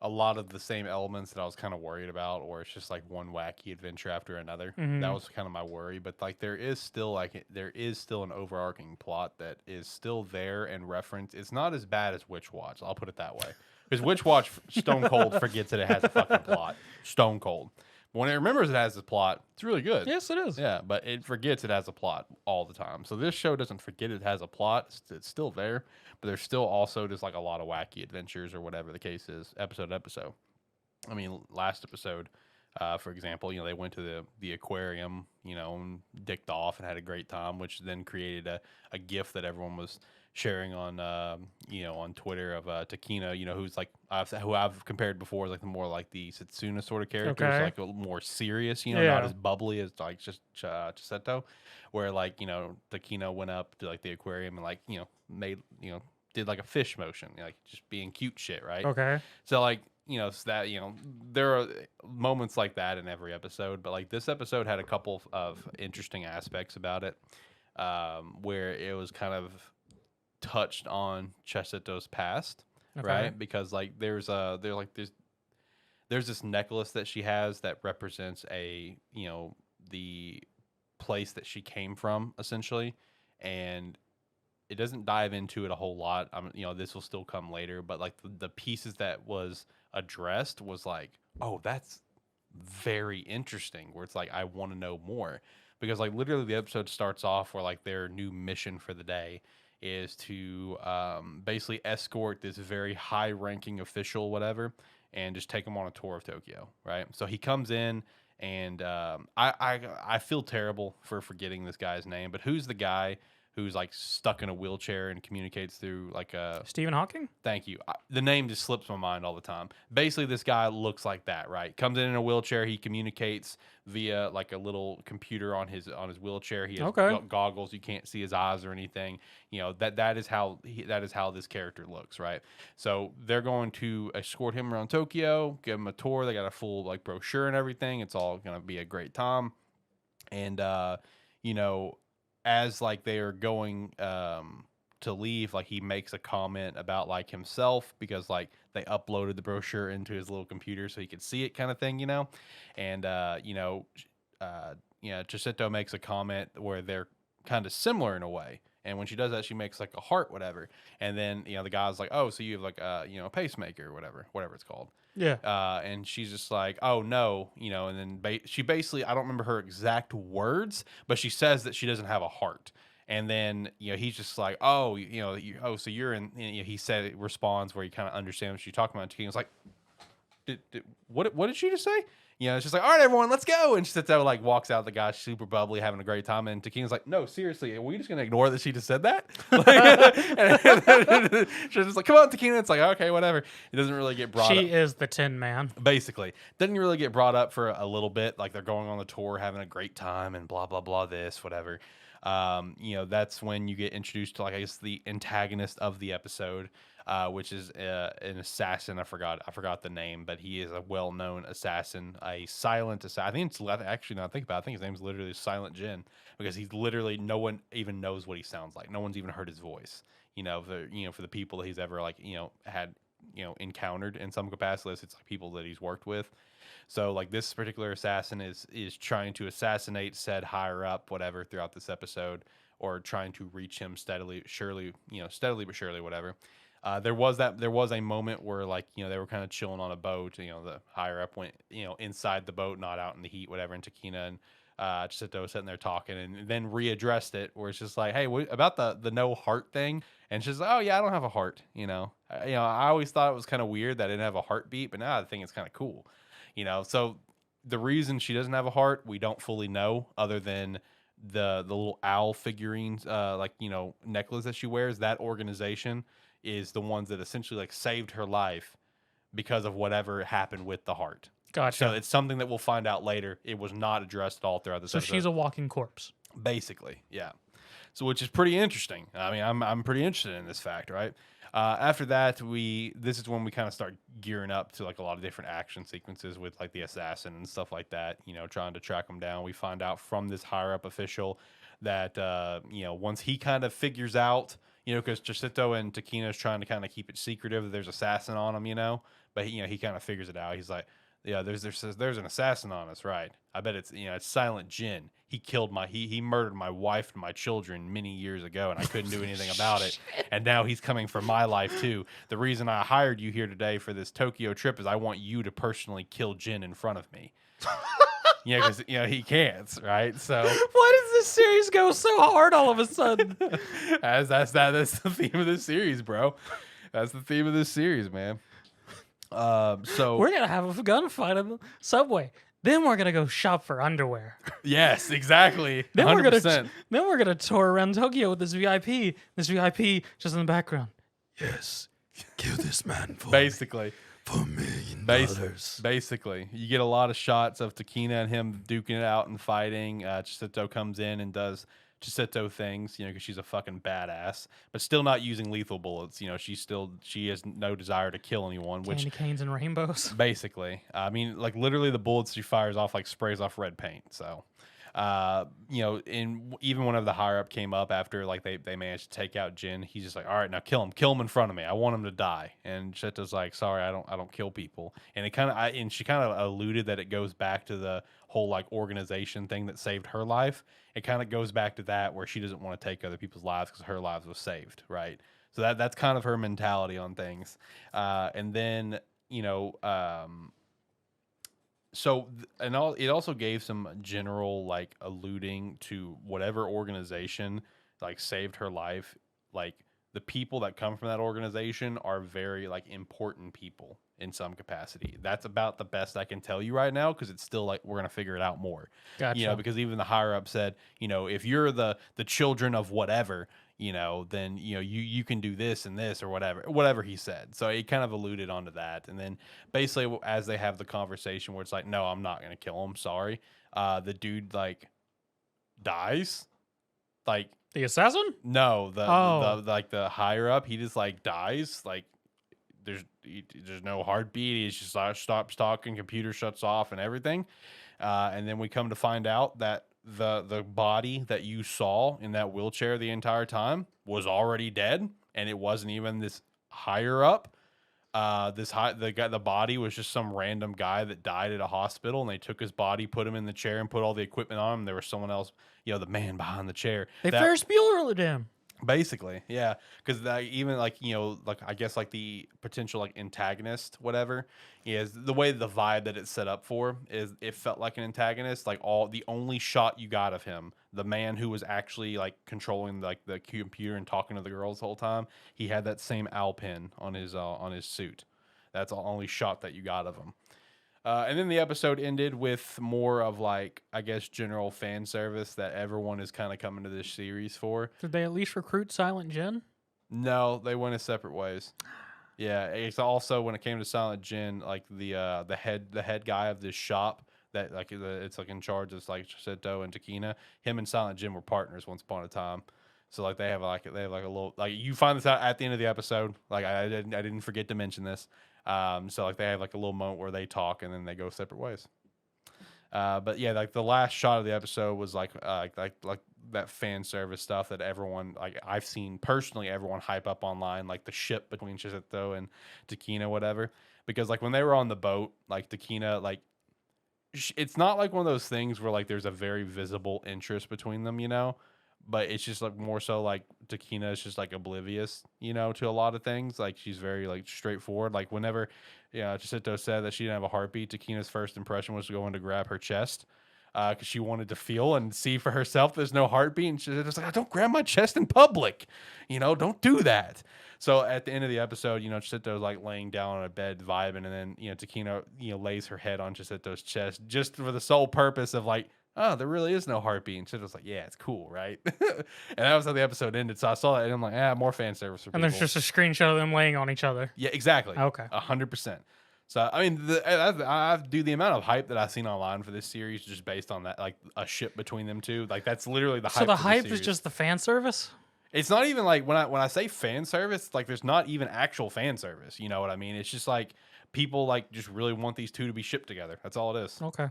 a lot of the same elements that I was kind of worried about, or it's just like one wacky adventure after another. That was kind of my worry. But like, there is still an overarching plot that is still there and referenced. It's not as bad as Witch Watch. I'll put it that way. Because Witch Watch Stone Cold forgets that it has a fucking plot. Stone Cold. But when it remembers it has a plot, it's really good. Yes, it is. Yeah, but it forgets it has a plot all the time. So this show doesn't forget it has a plot. It's still there, but there's still also just like a lot of wacky adventures or whatever the case is, episode to episode. I mean, last episode, for example, they went to the aquarium, and dicked off and had a great time, which then created a GIF that everyone was sharing on on Twitter of Takina, who's like who I've compared before as like the more like the Setsuna sort of character, Okay. like a little more serious, Yeah. not as bubbly as like just Chisato, where like Takina went up to like the aquarium and like made did like a fish motion, like just being cute shit, right? Okay. So like so that there are moments like that in every episode, but like this episode had a couple of interesting aspects about it, where it was kind of touched on Chisato's past, Okay. right? Because like there's this necklace that she has that represents the place that she came from essentially, and it doesn't dive into it a whole lot. This will still come later, but like the pieces that was addressed was like, oh, that's very interesting. Where it's like I want to know more, because like literally the episode starts off where like their new mission for the day is to basically escort this very high-ranking official, whatever, and just take him on a tour of Tokyo, right? So he comes in, and I feel terrible for forgetting this guy's name, but who's the guy who's like stuck in a wheelchair and communicates through like a... Stephen Hawking? Thank you. The name just slips my mind all the time. Basically, this guy looks like that, right? Comes in a wheelchair. He communicates via like a little computer on his wheelchair. He has goggles. You can't see his eyes or anything. That is how this character looks, right? So they're going to escort him around Tokyo, give him a tour. They got a full like brochure and everything. It's all gonna be a great time. And as like they are going to leave, like he makes a comment about like himself, because like they uploaded the brochure into his little computer so he could see it, kind of thing, and Chisato makes a comment where they're kind of similar in a way, and when she does that, she makes like a heart, whatever, and then the guy's like, oh, so you have like a pacemaker or whatever it's called. Yeah. And she's just like, oh no, and then she basically, I don't remember her exact words, but she says that she doesn't have a heart. And then, he's just like, oh, so you're in, he said, it responds where he kind of understands what she's talking about. And he was like, what did she just say? It's just like, all right, everyone, let's go. And she sits there, like, walks out. The guy's super bubbly, having a great time. And Takina's like, no, seriously, are we just going to ignore that she just said that? She's just like, come on, Takina. It's like, okay, whatever. It doesn't really get brought up. She is the Tin Man. Basically. Doesn't really get brought up for a little bit. Like, they're going on the tour, having a great time, and blah, blah, blah, this, whatever. That's when you get introduced to, like, I guess, the antagonist of the episode, which is an assassin. I forgot the name, but he is a well-known assassin, a silent assassin. I think it's actually, now I think about it, I think his name's literally Silent Jin, because he's literally, no one even knows what he sounds like. No one's even heard his voice. For the people that he's ever had encountered in some capacity, it's like people that he's worked with. So like this particular assassin is trying to assassinate said higher up, whatever, throughout this episode, or trying to reach him steadily but surely, whatever. There was a moment where like they were kind of chilling on a boat. The higher up went inside the boat, not out in the heat, whatever. And Takina and Chisato sitting there talking, and then readdressed it, where it's just like, hey, about the no heart thing. And she's like, oh yeah, I don't have a heart. I always thought it was kind of weird that I didn't have a heartbeat, but now I think it's kind of cool. So the reason she doesn't have a heart, we don't fully know, other than the little owl figurines, necklace that she wears. That organization is the ones that essentially like saved her life because of whatever happened with the heart. Gotcha. So it's something that we'll find out later. It was not addressed at all throughout this So episode. she's a walking corpse. Basically, yeah. So which is pretty interesting. I mean, I'm pretty interested in this fact, right? After that, this is when we kind of start gearing up to like a lot of different action sequences with like the assassin and stuff like that. You know, trying to track him down. We find out from this higher up official that once he kind of figures out, because Chisato and Takina is trying to kind of keep it secretive that there's assassin on him, but he kind of figures it out. He's like, yeah, there's an assassin on us, right? I bet it's it's Silent Jin. He killed he murdered my wife and my children many years ago, and I couldn't do anything about it. And now he's coming for my life too. The reason I hired you here today for this Tokyo trip is I want you to personally kill Jin in front of me. Because he can't, right? So why does this series go so hard all of a sudden? that's the theme of this series, bro. That's the theme of this series, man. So we're gonna have a gunfight on the subway. Then we're gonna go shop for underwear. Yes, exactly. Then 100%. we're gonna tour around Tokyo with this VIP. This VIP just in the background. Yes, kill this man for basically for $1 million. Basically, you get a lot of shots of Takina and him duking it out and fighting. Chisato comes in and does Chisato things, because she's a fucking badass, but still not using lethal bullets. She has no desire to kill anyone. Candy canes and rainbows. Basically, I mean, like literally the bullets she fires off like sprays off red paint. So, even whenever the higher up came up after like they managed to take out Jin, he's just like, all right, now kill him in front of me. I want him to die. And Chisato's like, sorry, I don't kill people. And she kind of alluded that it goes back to the whole like organization thing that saved her life. It kind of goes back to that where she doesn't want to take other people's lives because her lives was saved, right? So that's kind of her mentality on things. And then it also gave some general like alluding to whatever organization like saved her life. Like the people that come from that organization are very like important people in some capacity. That's about the best I can tell you right now because it's still like we're gonna figure it out more. Gotcha. Because even the higher up said, if you're the children of whatever, then you can do this and this or whatever he said. So it kind of alluded onto that. And then basically as they have the conversation where it's like, no, I'm not gonna kill him, sorry. The dude like dies. Like the assassin? No, the higher up, he just like dies. Like there's no heartbeat. He just stops talking, computer shuts off and everything. And then we come to find out that the body that you saw in that wheelchair the entire time was already dead, and it wasn't even this higher up. The body was just some random guy that died at a hospital, and they took his body, put him in the chair, and put all the equipment on him. There was someone else, the man behind the chair. They Ferris Bueller'd him. Basically, yeah, because even like like I guess like the potential like antagonist, whatever, is the way the vibe that it's set up for is it felt like an antagonist. Like the only shot you got of him, the man who was actually like controlling like the computer and talking to the girls the whole time, he had that same owl pin on his suit. That's the only shot that you got of him. And then the episode ended with more of like, I guess, general fan service that everyone is kind of coming to this series for. Did they at least recruit Silent Jin? No, they went in separate ways. Yeah, it's also when it came to Silent Jin, like the head guy of this shop that like it's like in charge of like Chisato and Takina. Him and Silent Jin were partners once upon a time. So like they have like a little like you find this out at the end of the episode. Like I didn't forget to mention this. So like they have like a little moment where they talk and then they go separate ways. But yeah, like the last shot of the episode was like that fan service stuff that everyone like I've seen personally everyone hype up online, like the ship between Chisato and Takina, whatever. Because like when they were on the boat, like Takina, like it's not like one of those things where like there's a very visible interest between them, but it's just like more so like Takina is just like oblivious, to a lot of things. Like she's very like straightforward. Like whenever, Chisato said that she didn't have a heartbeat, Takina's first impression was going to grab her chest because she wanted to feel and see for herself there's no heartbeat. And she's just like, don't grab my chest in public, don't do that. So at the end of the episode, Chisato's like laying down on a bed vibing, and then Takina lays her head on Chisato's chest just for the sole purpose of like, oh, there really is no heartbeat. And Chisato was like, yeah, it's cool, right? And that was how the episode ended. So I saw that and I'm like, more fan service for people. And there's just a screenshot of them laying on each other. Yeah, exactly. Okay. 100%. So I mean, the amount of hype that I've seen online for this series just based on that, like a ship between them two, like that's literally the hype. So the for hype series. is just the fan service. It's not even like when I say fan service, like there's not even actual fan service. You know what I mean? It's just like people like just really want these two to be shipped together. That's all it is. Okay.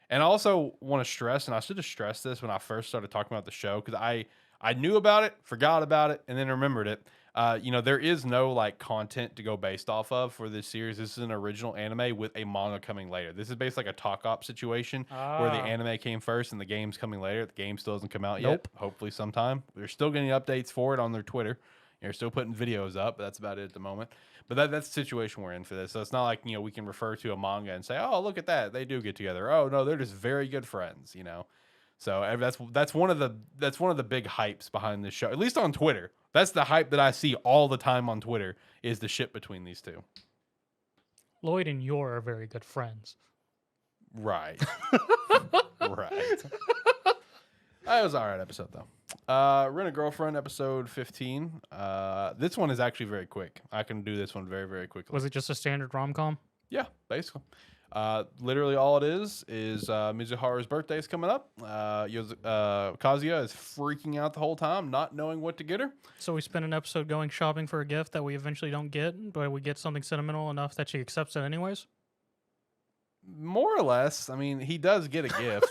And I also want to stress, and I should have stressed this when I first started talking about the show because I knew about it, forgot about it, and then remembered it. There is no like content to go based off of for this series. This is an original anime with a manga coming later. This is basically like a talk op situation where the anime came first and the game's coming later. The game still hasn't come out yet. Hopefully sometime. They're still getting updates for it on their Twitter. They're still putting videos up, but that's about it at the moment. But that's the situation we're in for this. So it's not like, we can refer to a manga and say, oh, look at that. They do get together. Oh, no, they're just very good friends, So that's one of the big hypes behind this show, at least on Twitter. That's the hype that I see all the time on Twitter is the ship between these two. Lloyd and Yor are very good friends. Right. Right. That was an alright episode though. Rent a Girlfriend episode 15. This one is actually very quick. I can do this one very, very quickly. Was it just a standard rom-com? Yeah, basically. Literally all it is Mizuharu's birthday is coming up. Kazuya is freaking out the whole time, not knowing what to get her. So we spend an episode going shopping for a gift that we eventually don't get, but we get something sentimental enough that she accepts it anyways? More or less. I mean, he does get a gift.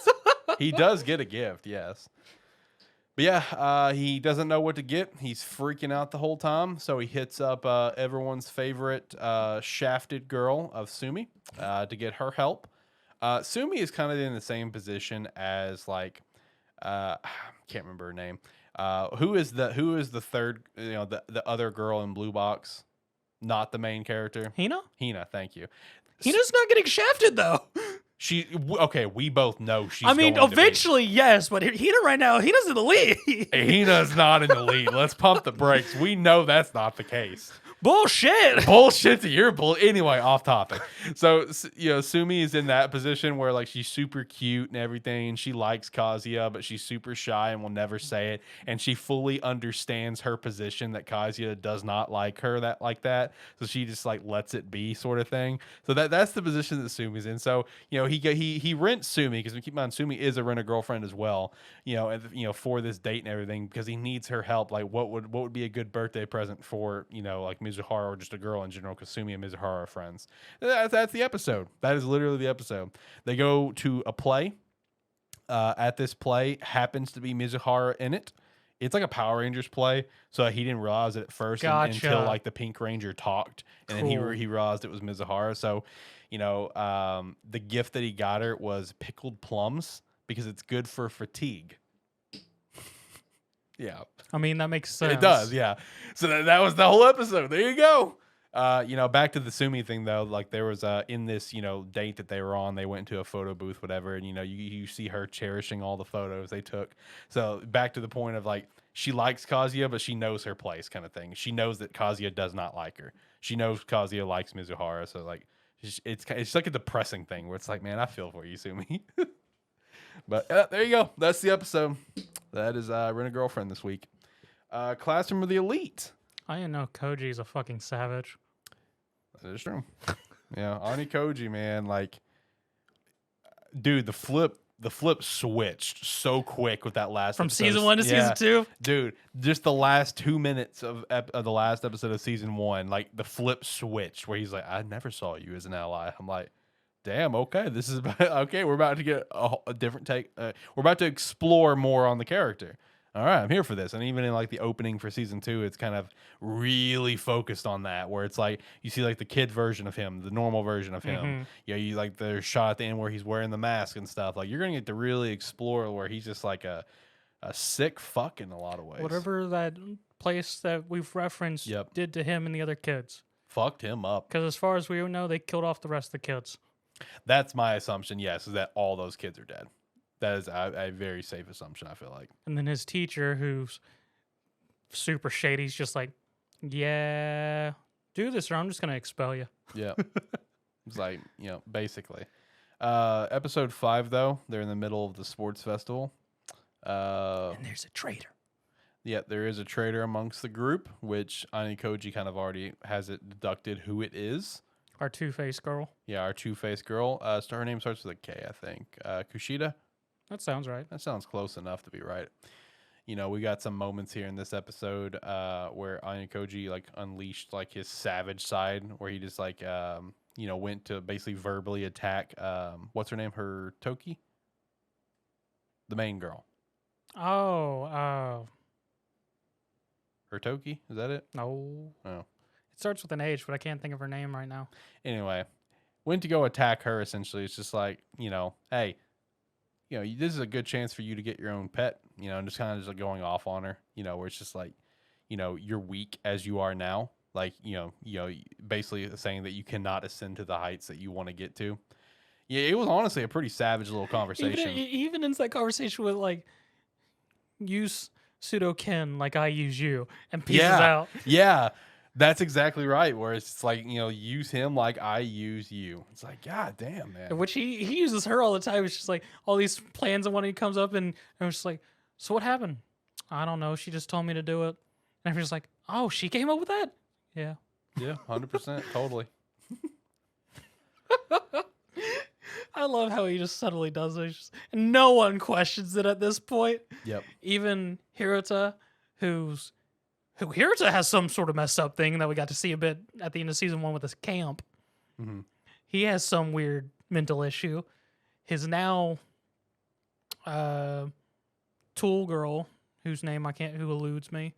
He does get a gift, yes. But yeah, he doesn't know what to get. He's freaking out the whole time. So he hits up everyone's favorite shafted girl of Sumi to get her help. Sumi is kind of in the same position as like can't remember her name. Who is the third? The other girl in blue box, not the main character. Hina, thank you. Hina's not getting shafted though. We both know she's. I mean, going eventually, yes, but Hina right now, Hina's in the lead. Hina's not in the lead. Let's pump the brakes. We know that's not the case. Bullshit. Bullshit to your bull. Anyway, off topic. So, Sumi is in that position where like she's super cute and everything. She likes Kazuya, but she's super shy and will never say it. And she fully understands her position that Kazuya does not like her like that. So she just like lets it be, sort of thing. So that's the position that Sumi's in. So he rents Sumi because we keep in mind Sumi is a rent-a-girlfriend as well. For this date and everything because he needs her help. Like what would be a good birthday present for like Mizuharu or just a girl in general, because Sumi and Mizuharu are friends. That's the episode. That is literally the episode. They go to a play. At this play happens to be Mizuharu in it. It's like a Power Rangers play, so he didn't realize it at first until like the Pink Ranger talked, and then he realized it was Mizuharu. So, the gift that he got her was pickled plums because it's good for fatigue. Yeah. I mean, that makes sense. It does, yeah. So that was the whole episode. There you go. Back to the Sumi thing, though. Like, there was in this, date that they were on, they went to a photo booth, whatever, and, you see her cherishing all the photos they took. So back to the point of, like, she likes Kazuya, but she knows her place kind of thing. She knows that Kazuya does not like her. She knows Kazuya likes Mizuharu, so, like, it's like a depressing thing where it's like, man, I feel for you, Sumi. But there you go. That's the episode. That is Rent a Girlfriend this week. Classroom of the Elite. I didn't know Koji's a fucking savage. That is true. Yeah, Ani Koji, man, like, dude, the flip switched so quick with that last from episode. season 1 to season 2. Dude, just the last 2 minutes of the last episode of season 1, like the flip switched where he's like, I never saw you as an ally. I'm like, damn, okay, this is okay. We're about to get a different take. We're about to explore more on the character. All right, I'm here for this. And even in like the opening for season 2, it's kind of really focused on that, where it's like you see like the kid version of him, the normal version of him. Mm-hmm. You like the shot at the end where he's wearing the mask and stuff. Like you're gonna get to really explore where he's just like a sick fuck in a lot of ways. Whatever that place that we've referenced did to him and the other kids. Fucked him up. Because as far as we know, they killed off the rest of the kids. That's my assumption, yes, is that all those kids are dead. That is a very safe assumption, I feel like. And then his teacher, who's super shady, is just like, yeah, do this or I'm just going to expel you. Yeah. It's like, basically. Episode 5, though, they're in the middle of the sports festival. And there's a traitor. Yeah, there is a traitor amongst the group, which Ani Koji kind of already has it deducted who it is. Our two-faced girl. Yeah, our two-faced girl. So her name starts with a K, I think. Kushida. That sounds right. That sounds close enough to be right. You know, we got some moments here in this episode where Ayanokoji like unleashed like his savage side, where he just like you know, went to basically verbally attack what's her name? Her Toki? The main girl. Oh, Her Toki? Is that it? no. Oh. It starts with an H, but I can't think of her name right now. Anyway, went to go attack her essentially. It's just like, you know, hey, you know, this is a good chance for you to get your own pet, you know, and just kind of just like going off on her, you know, where it's just like, you know, you're weak as you are now. Like, you know, basically saying that you cannot ascend to the heights that you want to get to. Yeah, it was honestly a pretty savage little conversation. Even in that conversation with like, use pseudo Ken like I use you, and pieces out. Yeah, that's exactly right. Where it's like, you know, use him like I use you. It's like, God damn, man. Which he uses her all the time. It's just like all these plans, and when he comes up and I'm just like, so what happened? I don't know. She just told me to do it. And I'm just like, oh, she came up with that? Yeah. Yeah, 100%. Totally. I love how he just subtly does it. And no one questions it at this point. Yep. Even Hirota, who Hirota has some sort of messed up thing that we got to see a bit at the end of season 1 with his camp. Mm-hmm. He has some weird mental issue. His now tool girl, whose name who eludes me.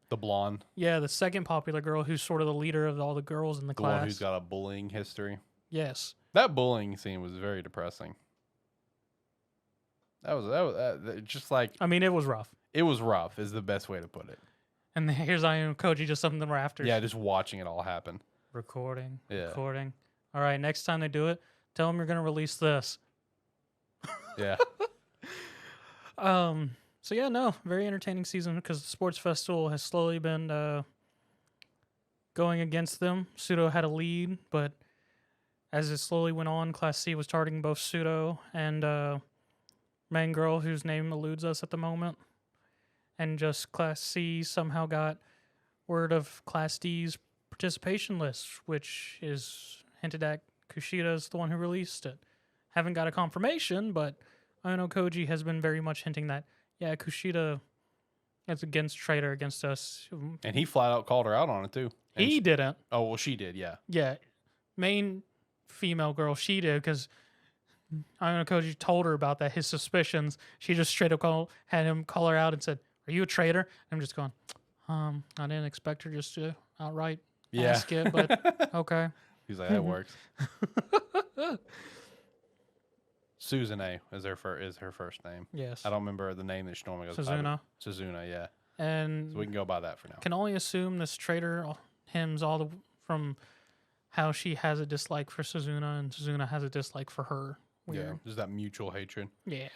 The blonde. Yeah, the second popular girl who's sort of the leader of all the girls in the class. One who's got a bullying history. Yes. That bullying scene was very depressing. That was just like. I mean, it was rough. It was rough is the best way to put it. And here's Koji just up in the rafters. Yeah, just watching it all happen. Recording. Yeah. Recording. All right, next time they do it, tell them you're going to release this. Yeah. So yeah, no, very entertaining season because the sports festival has slowly been going against them. Pseudo had a lead, but as it slowly went on, Class C was targeting both Pseudo and main girl, whose name eludes us at the moment. And just Class C somehow got word of Class D's participation list, which is hinted at Kushida's the one who released it. Haven't got a confirmation, but I know Koji has been very much hinting that, yeah, Kushida is against traitor against us. And he flat out called her out on it too. And He didn't. Oh, well, she did, yeah. Yeah. Main female girl, she did, because I know Koji told her about that, his suspicions. She just straight up had him call her out and said, "Are you a traitor?" I'm just going, I didn't expect her just to outright ask it, but okay. He's like, that works. Suzune is her first name. Yes. I don't remember the name that she normally goes by. Suzuna. Suzuna, yeah. And So we can go by that for now. can only assume this traitor hems from how she has a dislike for Suzuna and Suzuna has a dislike for her. Yeah, Weird. there's that mutual hatred. Yeah.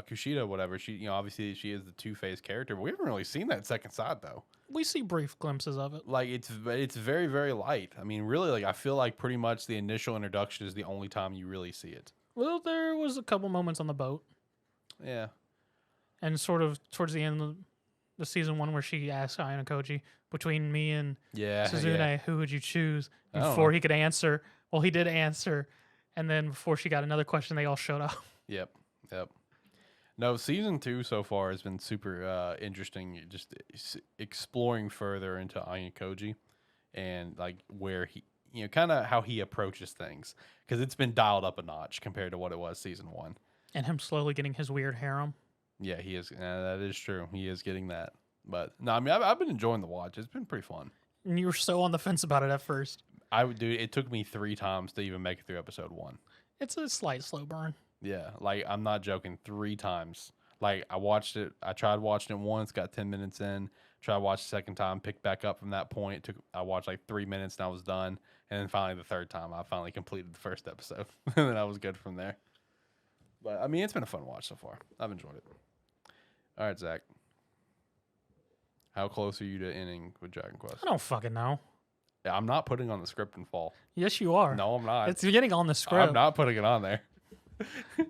Kushida, whatever. She, obviously she is the two-faced character, but we haven't really seen that second side though. We see brief glimpses of it. Like it's very, very light. I mean, really, like I feel like pretty much the initial introduction is the only time you really see it. Well, there was a couple moments on the boat. Yeah. And sort of towards the end of the season 1 where she asked Ayanokoji, between me and Suzune, who would you choose? Before he could answer. Well, he did answer. And then before she got another question, they all showed up. Yep. No, season 2 so far has been super interesting. Just exploring further into Ayanokoji and like where he, kind of how he approaches things, because it's been dialed up a notch compared to what it was season 1. And him slowly getting his weird harem. Yeah, he is. That is true. He is getting that. But no, I mean, I've been enjoying the watch. It's been pretty fun. And you were so on the fence about it at first. It took me 3 times to even make it through episode 1. It's a slight slow burn. Yeah, like I'm not joking. 3 times. Like I watched it. I tried watching it once, got 10 minutes in. Tried watch the second time, picked back up from that point. I watched like 3 minutes and I was done. And then finally the third time, I finally completed the first episode, and then I was good from there. But I mean, it's been a fun watch so far. I've enjoyed it. All right, Zach. How close are you to ending with Dragon Quest? I don't fucking know. Yeah, I'm not putting on the script in fall. Yes, you are. No, I'm not. It's getting on the script. I'm not putting it on there.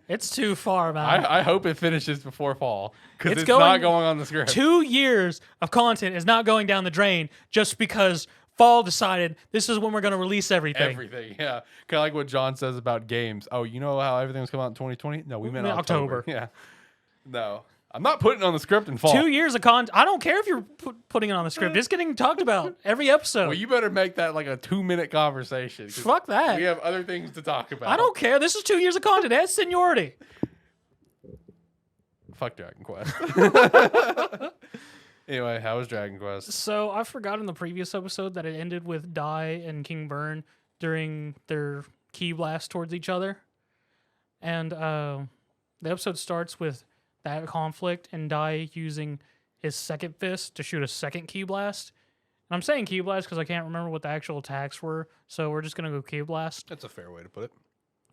It's too far, man. I hope it finishes before fall because it's going- not going on the script. 2 years of content is not going down the drain just because fall decided this is when we're going to release everything. Everything, yeah. Kind of like what John says about games. Oh, you know how everything's coming out in 2020? No, we meant October. Yeah. No, I'm not putting it on the script in fall. 2 years of content. I don't care if you're putting it on the script. It's getting talked about every episode. Well, you better make that like a 2-minute conversation. 'cause Fuck that. We have other things to talk about. I don't care. This is 2 years of content. That's seniority. Fuck Dragon Quest. Anyway, how was Dragon Quest? So I forgot in the previous episode that it ended with Dai and King Burn during their ki blast towards each other. And the episode starts with that conflict and Dai using his second fist to shoot a second ki blast. And I'm saying ki blast because I can't remember what the actual attacks were, so we're just going to go ki blast. That's a fair way to put it.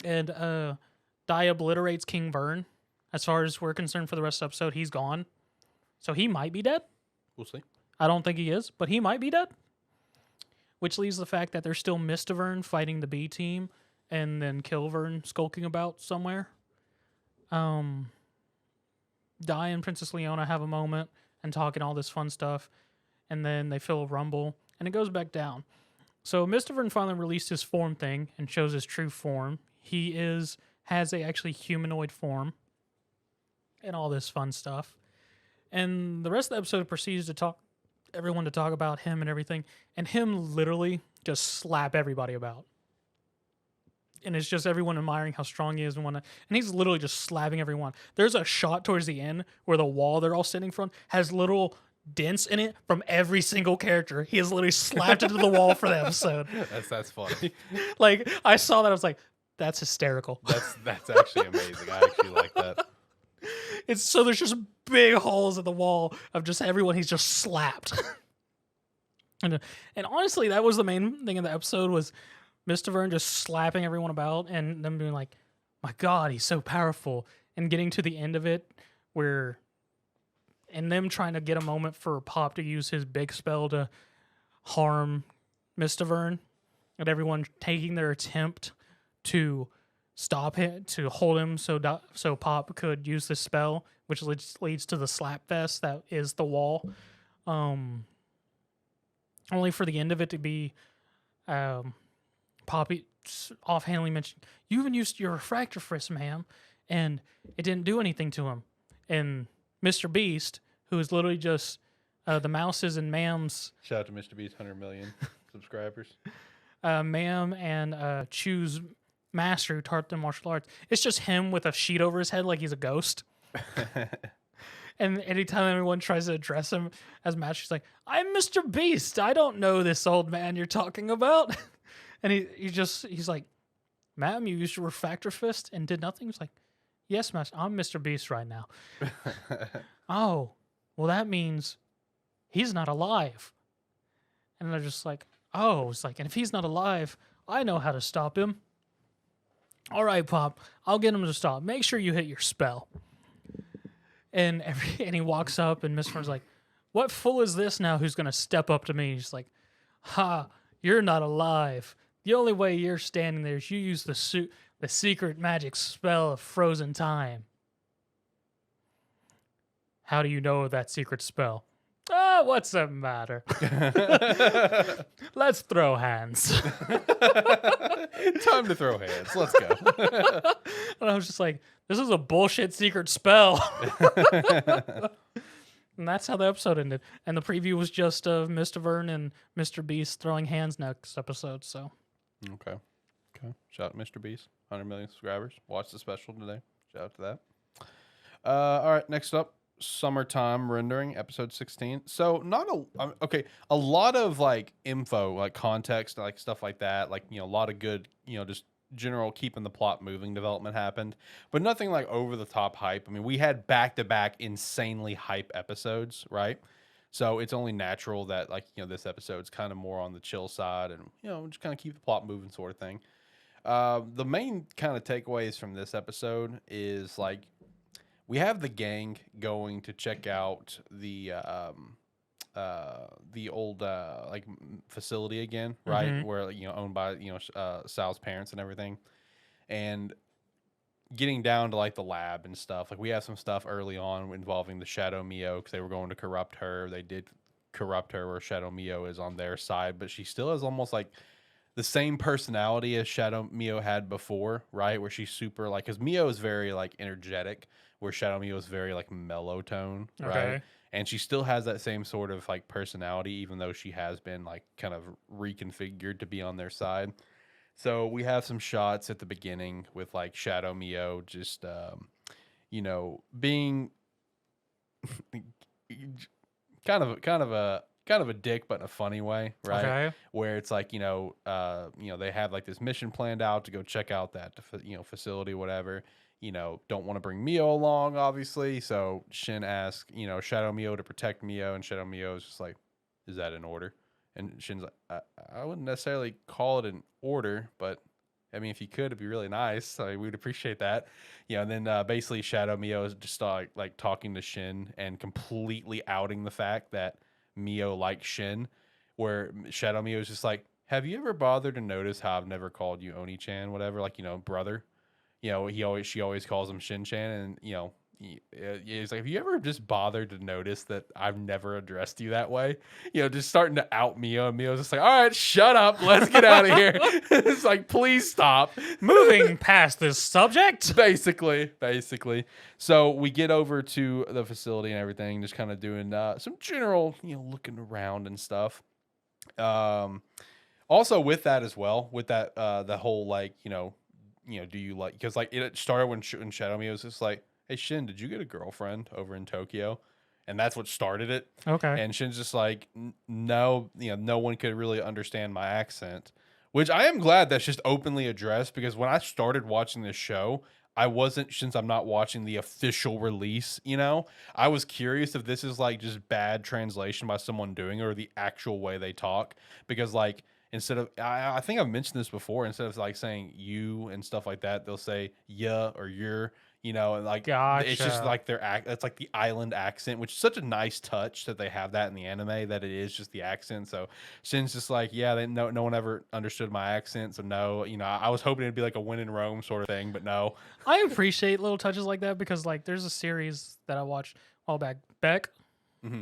And Dai obliterates King Burn. As far as we're concerned for the rest of the episode, he's gone. So he might be dead. We'll see. I don't think he is, but he might be dead. Which leaves the fact that there's still Mystavern fighting the B team and then Kilvern skulking about somewhere. Dai and Princess Leona have a moment and talking all this fun stuff. And then they feel a rumble and it goes back down. So Mystavern finally released his form thing and shows his true form. He has a actually humanoid form and all this fun stuff. And the rest of the episode proceeds to everyone to talk about him and everything, and him literally just slap everybody about. And it's just everyone admiring how strong he is and whatnot. And he's literally just slapping everyone. There's a shot towards the end where the wall they're all sitting from has little dents in it from every single character. He has literally slapped into the wall for the episode. That's funny. Like, I saw that, I was like, that's hysterical. That's actually amazing. I actually like that. It's so there's just big holes in the wall of just everyone he's just slapped. and honestly, that was the main thing in the episode was Mystavern just slapping everyone about and them being like, my God, he's so powerful. And getting to the end of it and them trying to get a moment for Pop to use his big spell to harm Mystavern and everyone taking their attempt to stop him, to hold him so Pop could use this spell, which leads to the slap fest that is the wall. Only for the end of it to be Poppy offhandedly mentioned, you even used your refractor fist, ma'am, and it didn't do anything to him. And Mr. Beast, who is literally just the mouses and ma'ams. Shout out to Mr. Beast, 100 million subscribers. Ma'am and Chu's master who taught them martial arts. It's just him with a sheet over his head like he's a ghost. And anytime anyone tries to address him as master, he's like, I'm Mr. Beast. I don't know this old man you're talking about. And he's like, ma'am, you used your refractor fist and did nothing? He's like, yes, master, I'm Mr. Beast right now. Oh, well, that means he's not alive. And they're just like, oh, it's like, and if he's not alive, I know how to stop him. All right, Pop, I'll get him to stop. Make sure you hit your spell. And he walks up, and Miss Fern's like, what fool is this now who's going to step up to me? He's like, ha, you're not alive. The only way you're standing there is you use the secret magic spell of frozen time. How do you know that secret spell? What's the matter? Let's throw hands. Time to throw hands. Let's go. And I was just like, this is a bullshit secret spell. And that's how the episode ended. And the preview was just of Mystavern and Mr. Beast throwing hands next episode. So, okay. Shout out Mr. Beast, 100 million subscribers. Watch the special today. Shout out to that. All right, next up. Summertime rendering episode 16. So a lot of like info, like context, like stuff like that, like, you know, a lot of good, you know, just general keeping the plot moving development happened, but nothing like over the top hype. I mean, we had back-to-back insanely hype episodes, right? So it's only natural that, like, you know, this episode's kind of more on the chill side and, you know, just kind of keep the plot moving sort of thing. The main kind of takeaways from this episode is like, we have the gang going to check out the old like facility again, right? Mm-hmm. Where, you know, owned by, you know, Sal's parents and everything. And getting down to like the lab and stuff. Like we have some stuff early on involving the Shadow Mio because they were going to corrupt her. They did corrupt her where Shadow Mio is on their side, but she still has almost like the same personality as Shadow Mio had before, right? Where she's super like, because Mio is very like energetic, where Shadow Mio is very like mellow tone, right? Okay. And she still has that same sort of like personality, even though she has been like kind of reconfigured to be on their side. So we have some shots at the beginning with like Shadow Mio just, being kind of a dick, but in a funny way, right? Okay. Where it's like they have like this mission planned out to go check out that facility, whatever. Don't want to bring Mio along, obviously. So Shin asks Shadow Mio to protect Mio, and Shadow Mio is just like, "Is that an order?" And Shin's like, I wouldn't necessarily call it an order, but I mean, if you could, it'd be really nice. I mean, we'd appreciate that. And then basically Shadow Mio is just like talking to Shin and completely outing the fact that Mio likes Shin, where Shadow Mio is just like, have you ever bothered to notice how I've never called you Oni-chan, whatever, like, brother? She always calls him Shin-chan, and, he's like, have you ever just bothered to notice that I've never addressed you that way? Just starting to out Mio, and Mio's just like, all right, shut up, let's get out of here. It's like, please stop. Moving past this subject. Basically. So we get over to the facility and everything, just kind of doing some general, looking around and stuff. Also with that as well, with that, the whole like, do you like, because like it started when Shadow Mio was just like, hey Shin, did you get a girlfriend over in Tokyo? And that's what started it. Okay. And Shin's just like, no, no one could really understand my accent, which I am glad that's just openly addressed, because when I started watching this show, I wasn't, since I'm not watching the official release, I was curious if this is like just bad translation by someone doing it or the actual way they talk, because like, instead of, I think I've mentioned this before, instead of like saying you and stuff like that, they'll say yeah or you're, and like it's just Gotcha. like that's like the island accent, which is such a nice touch that they have that in the anime, that it is just the accent. So Shin's just like, yeah, no one ever understood my accent, so no, I was hoping it'd be like a When in Rome sort of thing, but no. I appreciate little touches like that because like there's a series that I watched all back, Beck,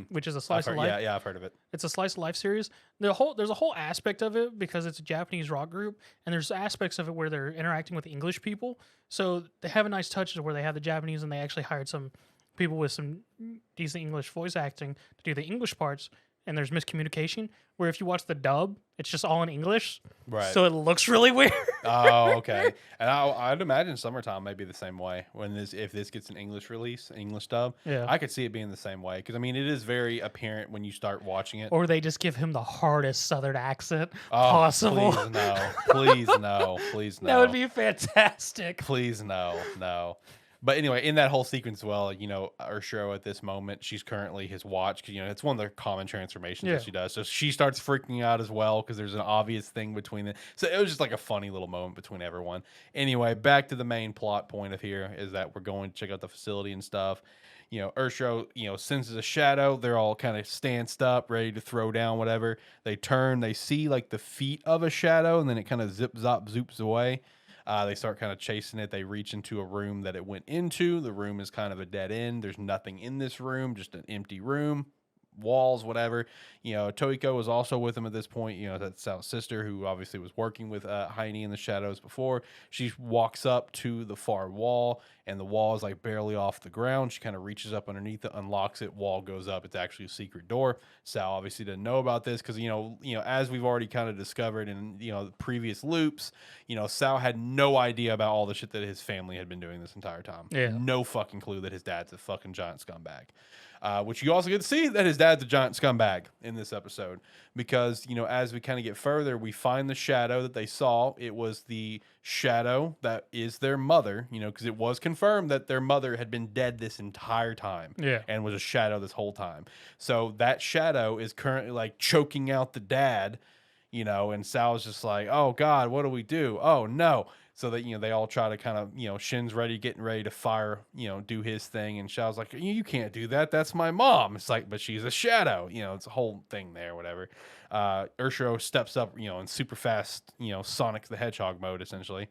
which is a slice of life. Yeah, I've heard of it. It's a slice of life series. There's a whole aspect of it because it's a Japanese rock group, and there's aspects of it where they're interacting with English people. So they have a nice touch where they have the Japanese, and they actually hired some people with some decent English voice acting to do the English parts. And there's miscommunication where if you watch the dub, it's just all in English, right? So it looks really weird. Oh, okay. And I'd imagine Summertime may be the same way if this gets an English release, English dub. Yeah, I could see it being the same way, because I mean it is very apparent when you start watching it. or they just give him the hardest Southern accent possible. Please no, please no, please no. That would be fantastic. Please no. But anyway, in that whole sequence, well, Urshiro at this moment, she's currently his watch, because it's one of the common transformations that she does. So she starts freaking out as well, because there's an obvious thing between them. So it was just like a funny little moment between everyone. Anyway, back to the main plot point of here is that we're going to check out the facility and stuff. Urshiro, senses a shadow. They're all kind of stanced up, ready to throw down whatever. They turn, they see like the feet of a shadow, and then it kind of zoops away. They start kind of chasing it. They reach into a room that it went into. The room is kind of a dead end. There's nothing in this room, just an empty room, walls, whatever. Toiko was also with him at this point. That's Sal's sister, who obviously was working with Heine in the shadows before. She walks up to the far wall, and the wall is like barely off the ground. She kind of reaches up underneath it, unlocks it, wall goes up. It's actually a secret door. Sal obviously didn't know about this because, as we've already kind of discovered in, the previous loops, Sal had no idea about all the shit that his family had been doing this entire time. Yeah. No fucking clue that his dad's a fucking giant scumbag. Which you also get to see that his dad's a giant scumbag in this episode, because, as we kind of get further, we find the shadow that they saw. It was the shadow that is their mother, because it was confirmed that their mother had been dead this entire time, and was a shadow this whole time. So that shadow is currently like choking out the dad, and Sal's just like, oh God, what do we do? Oh no. So that, they all try to kind of, Shin's getting ready to fire, do his thing. And Shao's like, you can't do that. That's my mom. It's like, but she's a shadow. It's a whole thing there, whatever. Urshiro steps up, in super fast, Sonic the Hedgehog mode, essentially.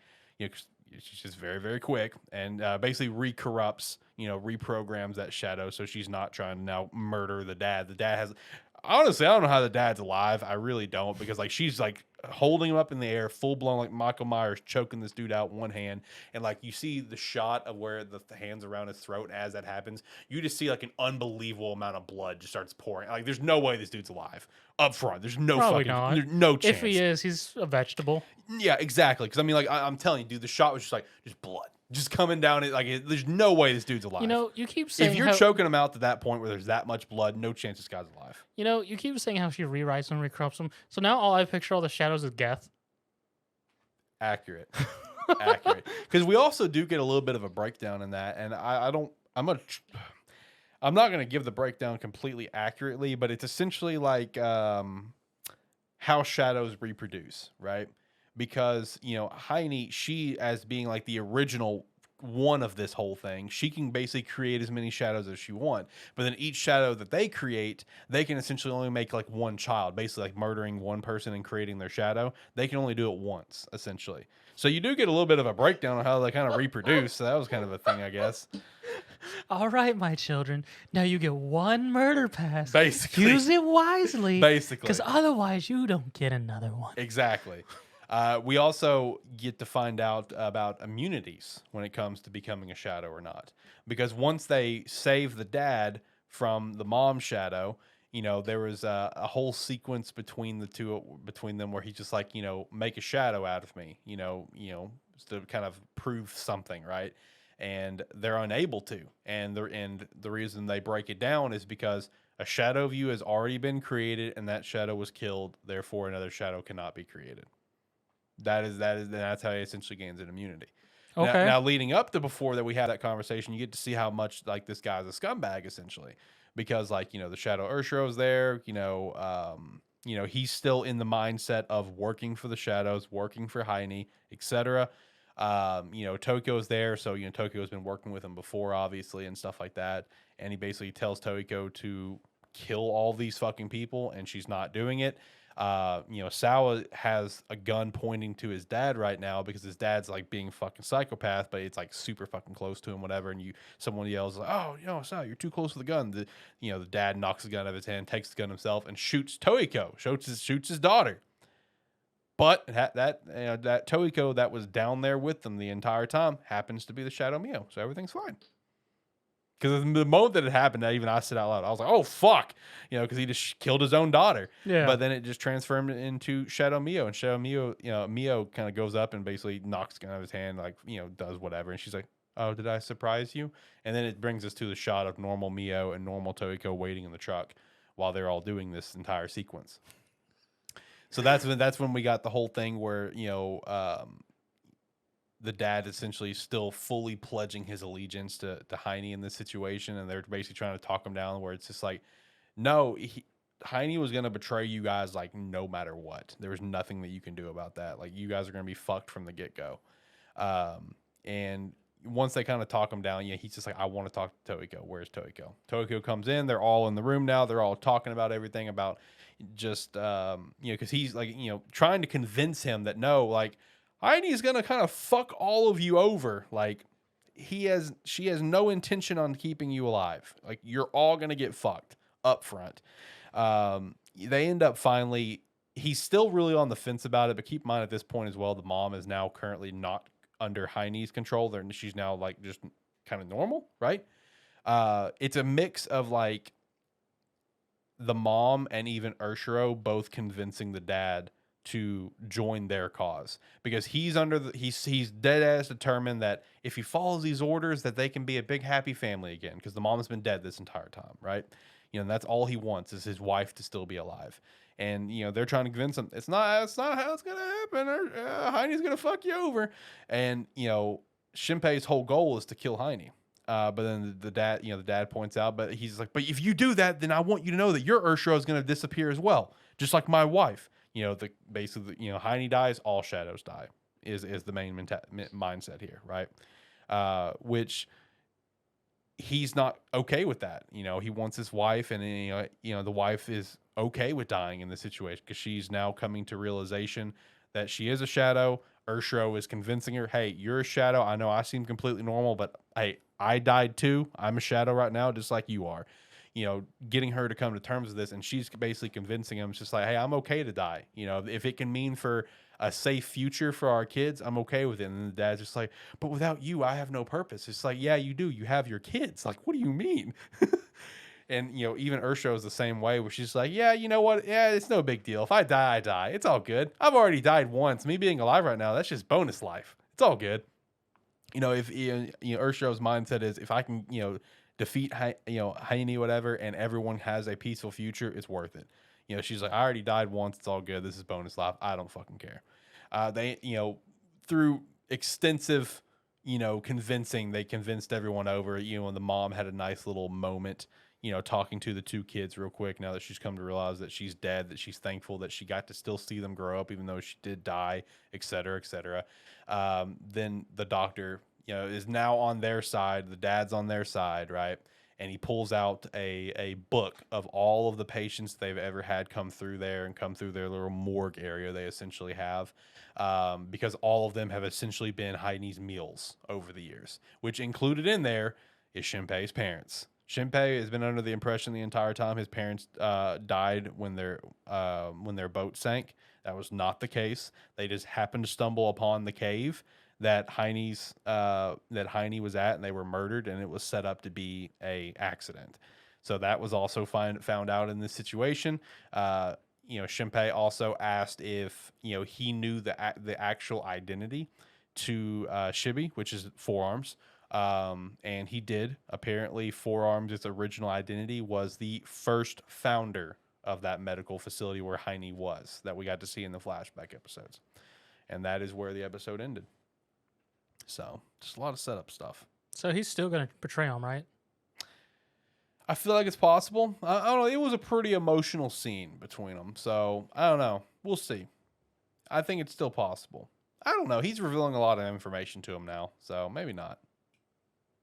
she's just very, very quick, and basically recorrupts, reprograms that shadow, so she's not trying to now murder the dad. The dad has, honestly, I don't know how the dad's alive. I really don't, because like she's like holding him up in the air, full blown, like Michael Myers choking this dude out one hand, and like you see the shot of where the hands around his throat as that happens. You just see like an unbelievable amount of blood just starts pouring. Like there's no way this dude's alive up front. There's no Probably fucking, not. there's no chance. If he is, he's a vegetable. Yeah, exactly. Because I mean, like I'm telling you, dude, the shot was just like just blood, just coming down. There's no way this dude's alive. You keep saying if you're choking him out to that point where there's that much blood, no chance this guy's alive. You keep saying how she rewrites and recorrupts him. So now all I picture all the shadows is Geth. Accurate. Accurate. Because we also do get a little bit of a breakdown in that, and I'm not gonna give the breakdown completely accurately, but it's essentially like how shadows reproduce, right? Because Heine, she as being like the original one of this whole thing, she can basically create as many shadows as she want, but then each shadow that they create, they can essentially only make like one child, basically like murdering one person and creating their shadow. They can only do it once, essentially. So you do get a little bit of a breakdown on how they kind of reproduce. So that was kind of a thing, I guess. All right, my children. Now you get one murder pass. Basically. Use it wisely. Basically. Because otherwise you don't get another one. Exactly. We also get to find out about immunities when it comes to becoming a shadow or not. Because once they save the dad from the mom shadow, there was a whole sequence between them where he's just like, make a shadow out of me, to kind of prove something, right? And they're unable to. And the reason they break it down is because a shadow of you has already been created and that shadow was killed. Therefore, another shadow cannot be created. That's how he essentially gains an immunity. Okay. Now, leading up to before that we had that conversation, you get to see how much like this guy's a scumbag essentially, because like the Shadow Urshiro's there. He's still in the mindset of working for the shadows, working for Heine, etc. Tokyo's there, so Tokyo's been working with him before, obviously, and stuff like that. And he basically tells Tokyo to kill all these fucking people, and she's not doing it. Sawa has a gun pointing to his dad right now because his dad's like being a fucking psychopath, but it's like super fucking close to him, whatever. And someone yells like, "Oh, Sawa, you're too close to the gun." The dad knocks the gun out of his hand, takes the gun himself, and shoots Toiko, shoots his daughter. But that Toiko that was down there with them the entire time happens to be the Shadow Mio, so everything's fine. Because the moment that it happened, even I said out loud, I was like, "Oh fuck," because he just killed his own daughter. Yeah. But then it just transformed into Shadow Mio, and Shadow Mio, Mio kind of goes up and basically knocks the gun out of his hand, like does whatever, and she's like, "Oh, did I surprise you?" And then it brings us to the shot of normal Mio and normal Toiko waiting in the truck while they're all doing this entire sequence. So that's when we got the whole thing where the dad essentially still fully pledging his allegiance to Heine in this situation, and they're basically trying to talk him down where it's just like, no, Heine was going to betray you guys like no matter what. There was nothing that you can do about that. Like you guys are going to be fucked from the get-go. And once they kind of talk him down, he's just like, I want to talk to Toiko. Where's Toiko? Toiko comes in. They're all in the room now. They're all talking about everything about just, because he's like, trying to convince him that no, like, Heine's gonna kind of fuck all of you over. Like she has no intention on keeping you alive. Like you're all gonna get fucked up front. They end up finally. He's still really on the fence about it, but keep in mind at this point as well, the mom is now currently not under Heine's control. She's now like just kind of normal, right? It's a mix of like the mom and even Urshiro both convincing the dad to join their cause, because he's dead ass determined that if he follows these orders that they can be a big happy family again, because the mom has been dead this entire time, right? And that's all he wants is his wife to still be alive. And they're trying to convince him it's not how it's gonna happen. Heine's gonna fuck you over. And Shinpei's whole goal is to kill Heine. But then the dad points out, but he's like, but if you do that, then I want you to know that your Urshiro is gonna disappear as well, just like my wife. Basically, Heine dies, all shadows die is the main mindset here, right? Which he's not okay with that. He wants his wife, and the wife is okay with dying in this situation because she's now coming to realization that she is a shadow. Urshro is convincing her, hey, you're a shadow. I know I seem completely normal, but hey, I died too. I'm a shadow right now, just like you are. You know, getting her to come to terms with this, and she's basically convincing him, it's just like, hey, I'm okay to die. You know, if it can mean for a safe future for our kids, I'm okay with it. And the dad's just like, but without you, I have no purpose. It's like, yeah, you do. You have your kids. Like, what do you mean? And, you know, even Ursho is the same way, where she's like, yeah, you know what? Yeah, it's no big deal. If I die, I die. It's all good. I've already died once. Me being alive right now, that's just bonus life. It's all good. You know, if Ursho's mindset is, if I can, you know, defeat, Heine, whatever, and everyone has a peaceful future, it's worth it. You know, she's like, I already died once. It's all good. This is bonus life. I don't fucking care. They, you know, through extensive, you know, convincing, they convinced everyone over. You know, and the mom had a nice little moment, you know, talking to the two kids real quick now that she's come to realize that she's dead, that she's thankful that she got to still see them grow up, even though she did die, et cetera, et cetera. Then the doctor, you know, is now on their side. The dad's on their side, right? And he pulls out a book of all of the patients they've ever had come through there and come through their little morgue area they essentially have, because all of them have essentially been Heine's meals over the years, which included in there is Shinpei's parents. Shinpei has been under the impression the entire time his parents died when their boat sank. That was not the case. They just happened to stumble upon the cave that Heine was at, and they were murdered, and it was set up to be a accident. So that was also found out in this situation. You know, Shinpei also asked if, you know, he knew the actual identity to Shibi, which is Forearms. And he did. Apparently, Forearms' its original identity was the first founder of that medical facility where Heine was, that we got to see in the flashback episodes. And that is where the episode ended. So, just a lot of setup stuff. So he's still going to betray him, right? I feel like it's possible. I don't know. It was a pretty emotional scene between them. So, I don't know. We'll see. I think it's still possible. I don't know. He's revealing a lot of information to him now. So, maybe not.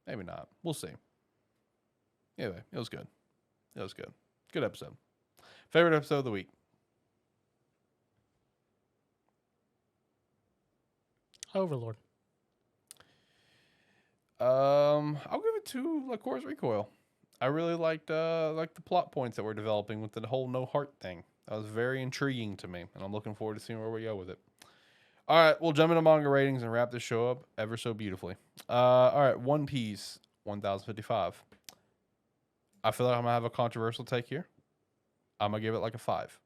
Maybe not. We'll see. Anyway, it was good. It was good. Good episode. Favorite episode of the week? Overlord. I'll give it to Lycoris Recoil. I really liked the plot points that we're developing with the whole no heart thing. That was very intriguing to me, and I'm looking forward to seeing where we go with it. All right, we'll jump into manga ratings and wrap this show up ever so beautifully. All right, One Piece 1055. I feel like I'm gonna have a controversial take here. I'm gonna give it like a 5.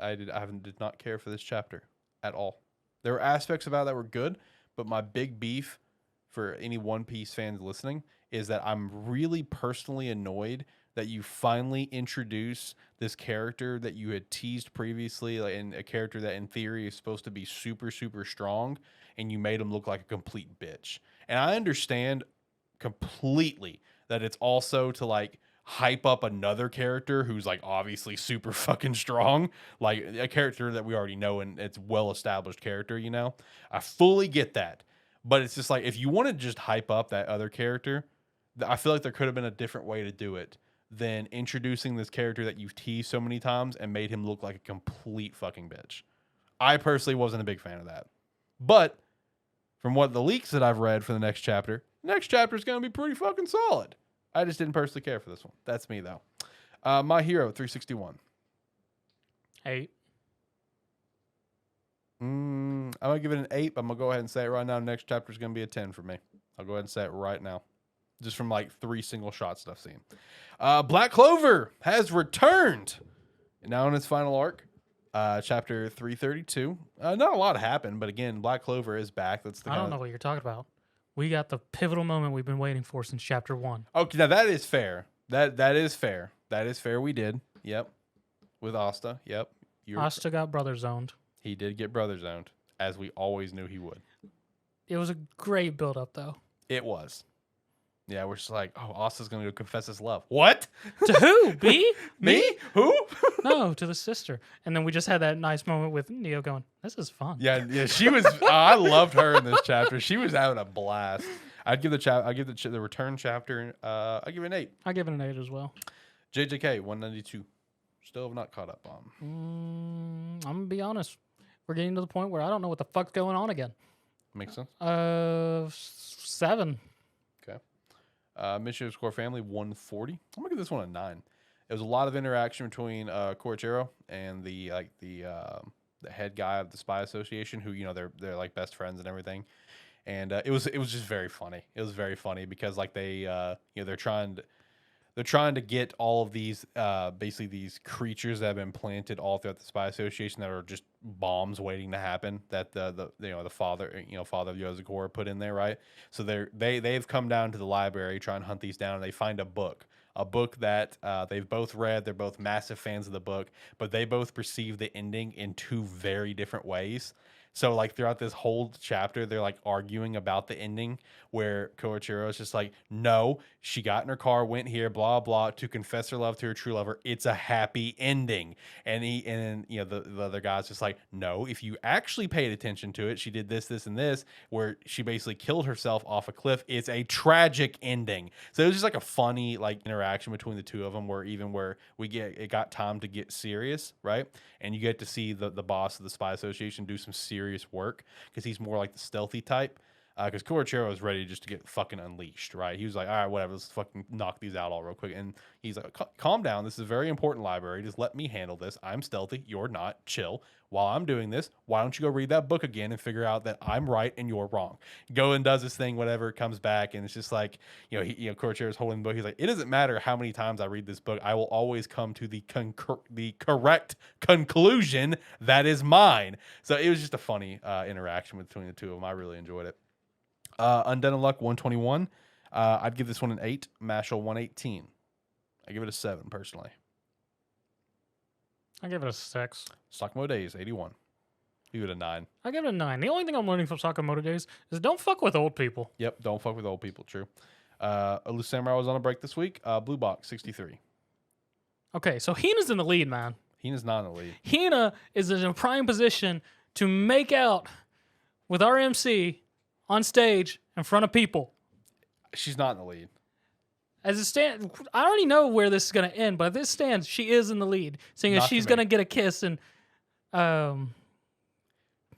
I did not care for this chapter at all. There were aspects about it that were good, but my big beef for any One Piece fans listening is that I'm really personally annoyed that you finally introduce this character that you had teased previously, like, and a character that in theory is supposed to be super, super strong, and you made him look like a complete bitch. And I understand completely that it's also to like hype up another character who's like obviously super fucking strong, like a character that we already know and it's well-established character, you know? I fully get that. But it's just like, if you want to just hype up that other character, I feel like there could have been a different way to do it than introducing this character that you've teased so many times and made him look like a complete fucking bitch. I personally wasn't a big fan of that. But from what the leaks that I've read for the next chapter is going to be pretty fucking solid. I just didn't personally care for this one. That's me, though. My Hero 361. 8. I'm going to give it an 8, but I'm going to go ahead and say it right now. Next chapter is going to be a 10 for me. I'll go ahead and say it right now. Just from like 3 single shots that I've seen. Black Clover has returned. Now in its final arc. Chapter 332. Not a lot happened, but again, Black Clover is back. That's the I don't know what you're talking about. We got the pivotal moment we've been waiting for since chapter 1. Okay, now that is fair. That is fair. That is fair. We did. Yep. With Asta. Yep. Asta got brother zoned. He did get brother zoned, as we always knew he would. It was a great build up, though. It was. Yeah, we're just like, oh, Asta's going to go confess his love. What? To who? Me? Me? Who? No, to the sister. And then we just had that nice moment with Neo going, this is fun. Yeah, she was. I loved her in this chapter. She was having a blast. I'd give the return chapter. I give it an 8. I give it an 8 as well. JJK 192. Still have not caught up on. I'm gonna be honest. we're getting to the point where I don't know what the fuck's going on again. Makes sense. 7. Okay. Mission Score Family 140. I'm gonna give this one a 9. There was a lot of interaction between Korochiro and the head guy of the Spy Association, who they're like best friends and everything. And it was just very funny. It was very funny because like they they're trying to get all of these basically these creatures that have been planted all throughout the Spy Association that are just bombs waiting to happen that the father of Yozakura put in there, right? So they've come down to the library trying to hunt these down, and they find a book that they've both read. They're both massive fans of the book, but they both perceive the ending in two very different ways. So like throughout this whole chapter, they're like arguing about the ending where Koichiro is just like, no, she got in her car, went here, blah, blah, to confess her love to her true lover. It's a happy ending. And then the other guy's just like, no, if you actually paid attention to it, she did this, this, and this, where she basically killed herself off a cliff. It's a tragic ending. So it was just like a funny like interaction between the two of them where it got time to get serious, right? And you get to see the boss of the Spy Association do some serious work because he's more like the stealthy type. Because Korochiro was ready just to get fucking unleashed, right? He was like, all right, whatever, let's fucking knock these out all real quick. And he's like, calm down. This is a very important library. Just let me handle this. I'm stealthy. You're not. Chill. While I'm doing this, why don't you go read that book again and figure out that I'm right and you're wrong? Go and does this thing, whatever, comes back, and it's just like, Korochiro's holding the book. He's like, it doesn't matter how many times I read this book. I will always come to the correct conclusion that is mine. So it was just a funny interaction between the two of them. I really enjoyed it. Undead Unluck 121. I'd give this one an 8. Mashle 118. I give it a 7 personally. I give it a 6. Sakamoto Days 81. Give it a 9. I give it a 9. The only thing I'm learning from Sakamoto Days is don't fuck with old people. Yep, don't fuck with old people. True. Elusive Samurai was on a break this week. Blue Box 63. Okay, so Hina's in the lead, man. Hina's not in the lead. Hina is in a prime position to make out with our MC on stage in front of people. She's not in the lead. As it stands, I already know where this is going to end, but as this stands, she is in the lead, seeing as she's going to get a kiss, and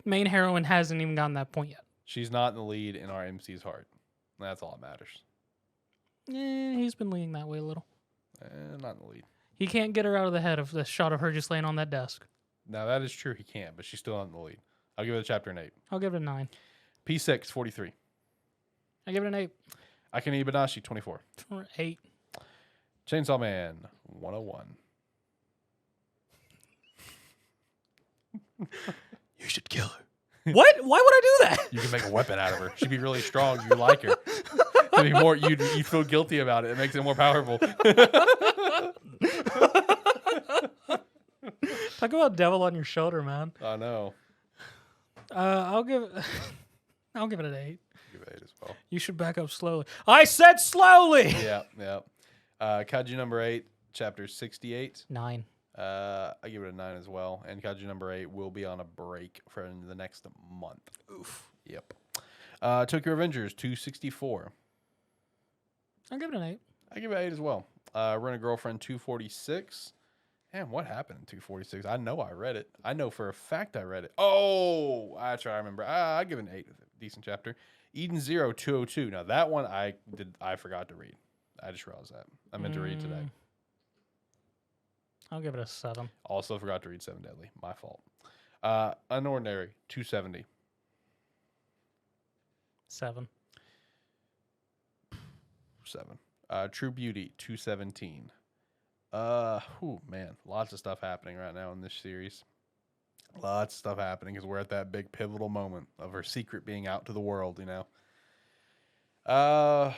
main heroine hasn't even gotten that point yet. She's not in the lead in our MC's heart. That's all that matters. He's been leaning that way a little. Not in the lead. He can't get her out of the head of the shot of her just laying on that desk. Now, that is true. He can't, but she's still not in the lead. I'll give it a chapter an 8. I'll give it a 9. P6, 43. I give it an 8. Akane-Banashi, 24. 8. Chainsaw Man, 101. You should kill her. What? Why would I do that? You can make a weapon out of her. She'd be really strong. You like her. It'd be more. You feel guilty about it. It makes it more powerful. Talk about devil on your shoulder, man. I know. I'll give it an 8. Give it 8 as well. You should back up slowly. I said slowly. Yeah. Kaiju number 8, chapter 68. 9. I give it a 9 as well. And Kaiju number 8 will be on a break for the next month. Oof. Yep. Tokyo Revengers 264. I'll give it an 8. I give it 8 as well. Rent a Girlfriend 246. Damn, what happened in 246? I know I read it. I know for a fact I read it. Oh, that's right. I remember. I give it an 8. Decent chapter. Eden Zero 202. Now that one I forgot to read. I just realized that. I meant to read today. I'll give it a 7. Also forgot to read Seven Deadly. My fault. Unordinary 270. 7. 7. True Beauty 217. Man, lots of stuff happening right now in this series. Lots of stuff happening because we're at that big pivotal moment of her secret being out to the world, I'd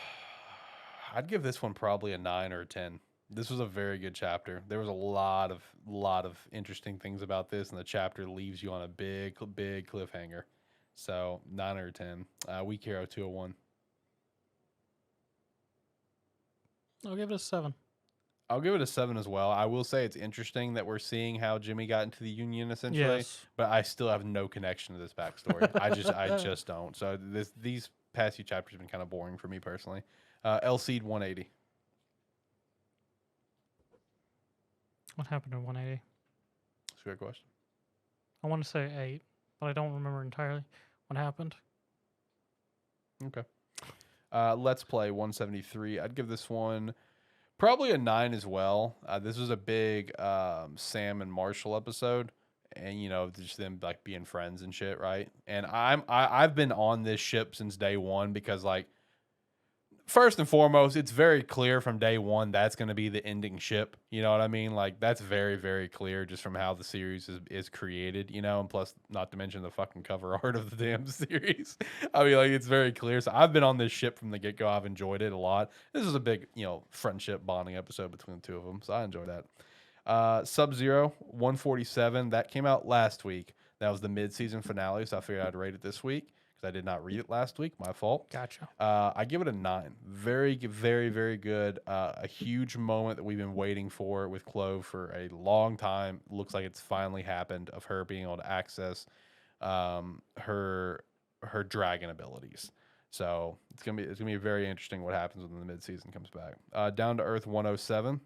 give this one probably a 9 or a 10. This was a very good chapter. There was a lot of interesting things about this, and the chapter leaves you on a big cliffhanger. So 9 or 10. Weak Hero 201. I'll give it a 7. I'll give it a 7 as well. I will say it's interesting that we're seeing how Jimmy got into the Union essentially, yes. But I still have no connection to this backstory. I just don't. So these past few chapters have been kind of boring for me personally. Eleceed 180. What happened in 180? That's a good question. I want to say 8. but I don't remember entirely what happened. Okay. Let's Play 173. I'd give this one probably a 9 as well. This was a big Sam and Marshall episode, and just them like being friends and shit, right? And I've been on this ship since day one because like first and foremost, it's very clear from day one that's going to be the ending ship. You know what I mean? Like that's very, very clear just from how the series is created, and plus not to mention the fucking cover art of the damn series. I mean, like it's very clear. So I've been on this ship from the get-go. I've enjoyed it a lot. This is a big, friendship bonding episode between the two of them. So I enjoyed that. Sub-Zero 147, that came out last week. That was the mid-season finale, so I figured I'd rate it this week. I did not read it last week. My fault. Gotcha. I give it a 9. Very, very, very good. A huge moment that we've been waiting for with Clove for a long time. Looks like it's finally happened of her being able to access her dragon abilities. So it's gonna be very interesting what happens when the midseason comes back. Down to Earth 107.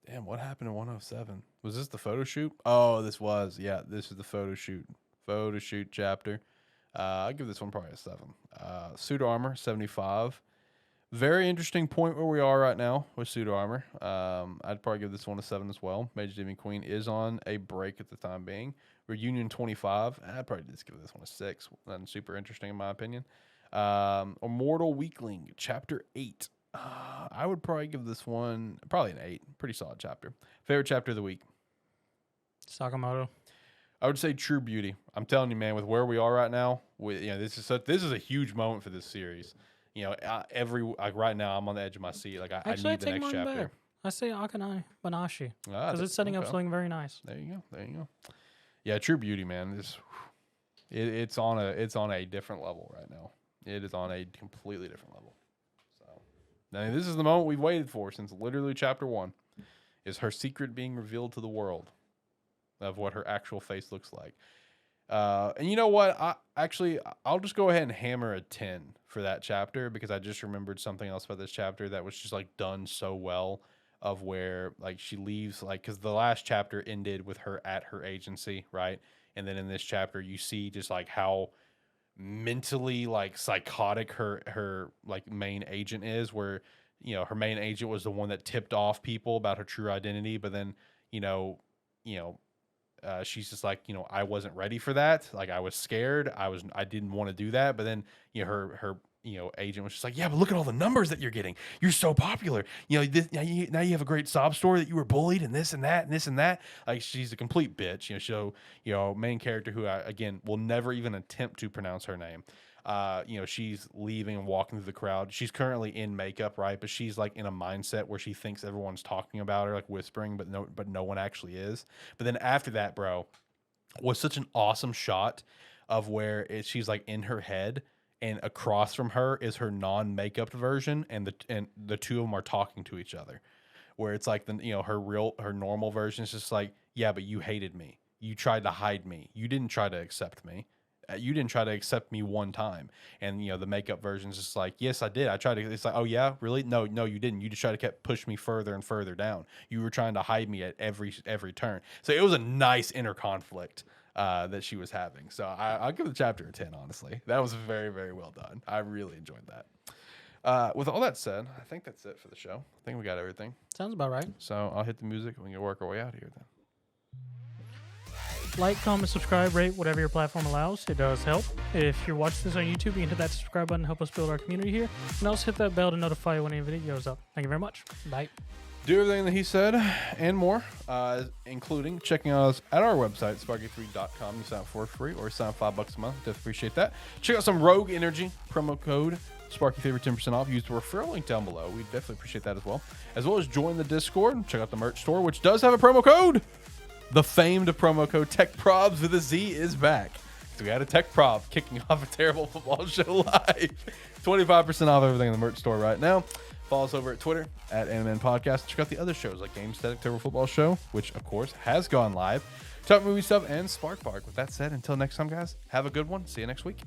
Damn, what happened in 107? Was this the photo shoot? Oh, this was. Yeah, this is the photo shoot. Photo shoot chapter. I'll give this one probably a 7. Suit Armor 75. Very interesting point where we are right now with Suit Armor. I'd probably give this one a 7 as well. Mage Demon Queen is on a break at the time being. Reunion 25. I'd probably just give this one a 6. Nothing super interesting in my opinion. Immortal Weakling Chapter 8. I would probably give this one probably an 8. Pretty solid chapter. Favorite chapter of the week? Sakamoto. I would say True Beauty. I'm telling you, man, with where we are right now, this is a huge moment for this series. Right now I'm on the edge of my seat. Like I need the next chapter. Back. I say Akane-Banashi because it's setting up something very nice. There you go. Yeah, True Beauty, man. It's on a different level right now. It is on a completely different level. So, this is the moment we've waited for since literally chapter 1. Is her secret being revealed to the world of what her actual face looks like. And you know what? I'll just go ahead and hammer a 10 for that chapter because I just remembered something else about this chapter that was just like done so well of where like she leaves, like, because the last chapter ended with her at her agency, right? And then in this chapter, you see just like how mentally like psychotic her like main agent is, where, her main agent was the one that tipped off people about her true identity. But then, she's just like, I wasn't ready for that. Like I was scared. I didn't want to do that. But then, her agent was just like, yeah, but look at all the numbers that you're getting. You're so popular. Now you have a great sob story that you were bullied and this and that and this and that. Like she's a complete bitch. Main character who I, again, will never even attempt to pronounce her name. She's leaving and walking through the crowd. She's currently in makeup, right? But she's like in a mindset where she thinks everyone's talking about her, like whispering, but no one actually is. But then after that, bro, was such an awesome shot of where she's like in her head, and across from her is her non-makeup version, and the two of them are talking to each other. Where it's like her normal version is just like, yeah, but you hated me. You tried to hide me. You didn't try to accept me. You didn't try to accept me one time. And the makeup version is just like, yes, I did. I tried to. It's like, oh yeah, really? No, you didn't. You just tried to keep push me further and further down. You were trying to hide me at every turn. So it was a nice inner conflict that she was having. So I'll give the chapter a 10. Honestly, that was very, very well done. I really enjoyed that. With all that said, I think that's it for the show. I think we got everything. Sounds about right. So I'll hit the music and we can work our way out of here then. Like, comment, subscribe, rate, whatever your platform allows. It does help. If you're watching this on YouTube, you can hit that subscribe button, help us build our community here. And also hit that bell to notify you when any video goes up. Thank you very much. Bye. Do everything that he said and more, including checking out us at our website, sparky3.com. You sign up for free or sign up $5 a month. Definitely appreciate that. Check out some Rogue Energy promo code Sparky Favorite 10% off. Use the referral link down below. We definitely appreciate that as well. As well as join the Discord. Check out the merch store, which does have a promo code. The famed promo code TechProbs with a Z is back. So we had a Tech Prob kicking off a terrible football show live. 25% off everything in the merch store right now. Follow us over at Twitter at Anime Podcast. Check out the other shows like Game Static Terrible Football Show, which of course has gone live. Talk movie stuff and Spark Park. With that said, until next time, guys, have a good one. See you next week.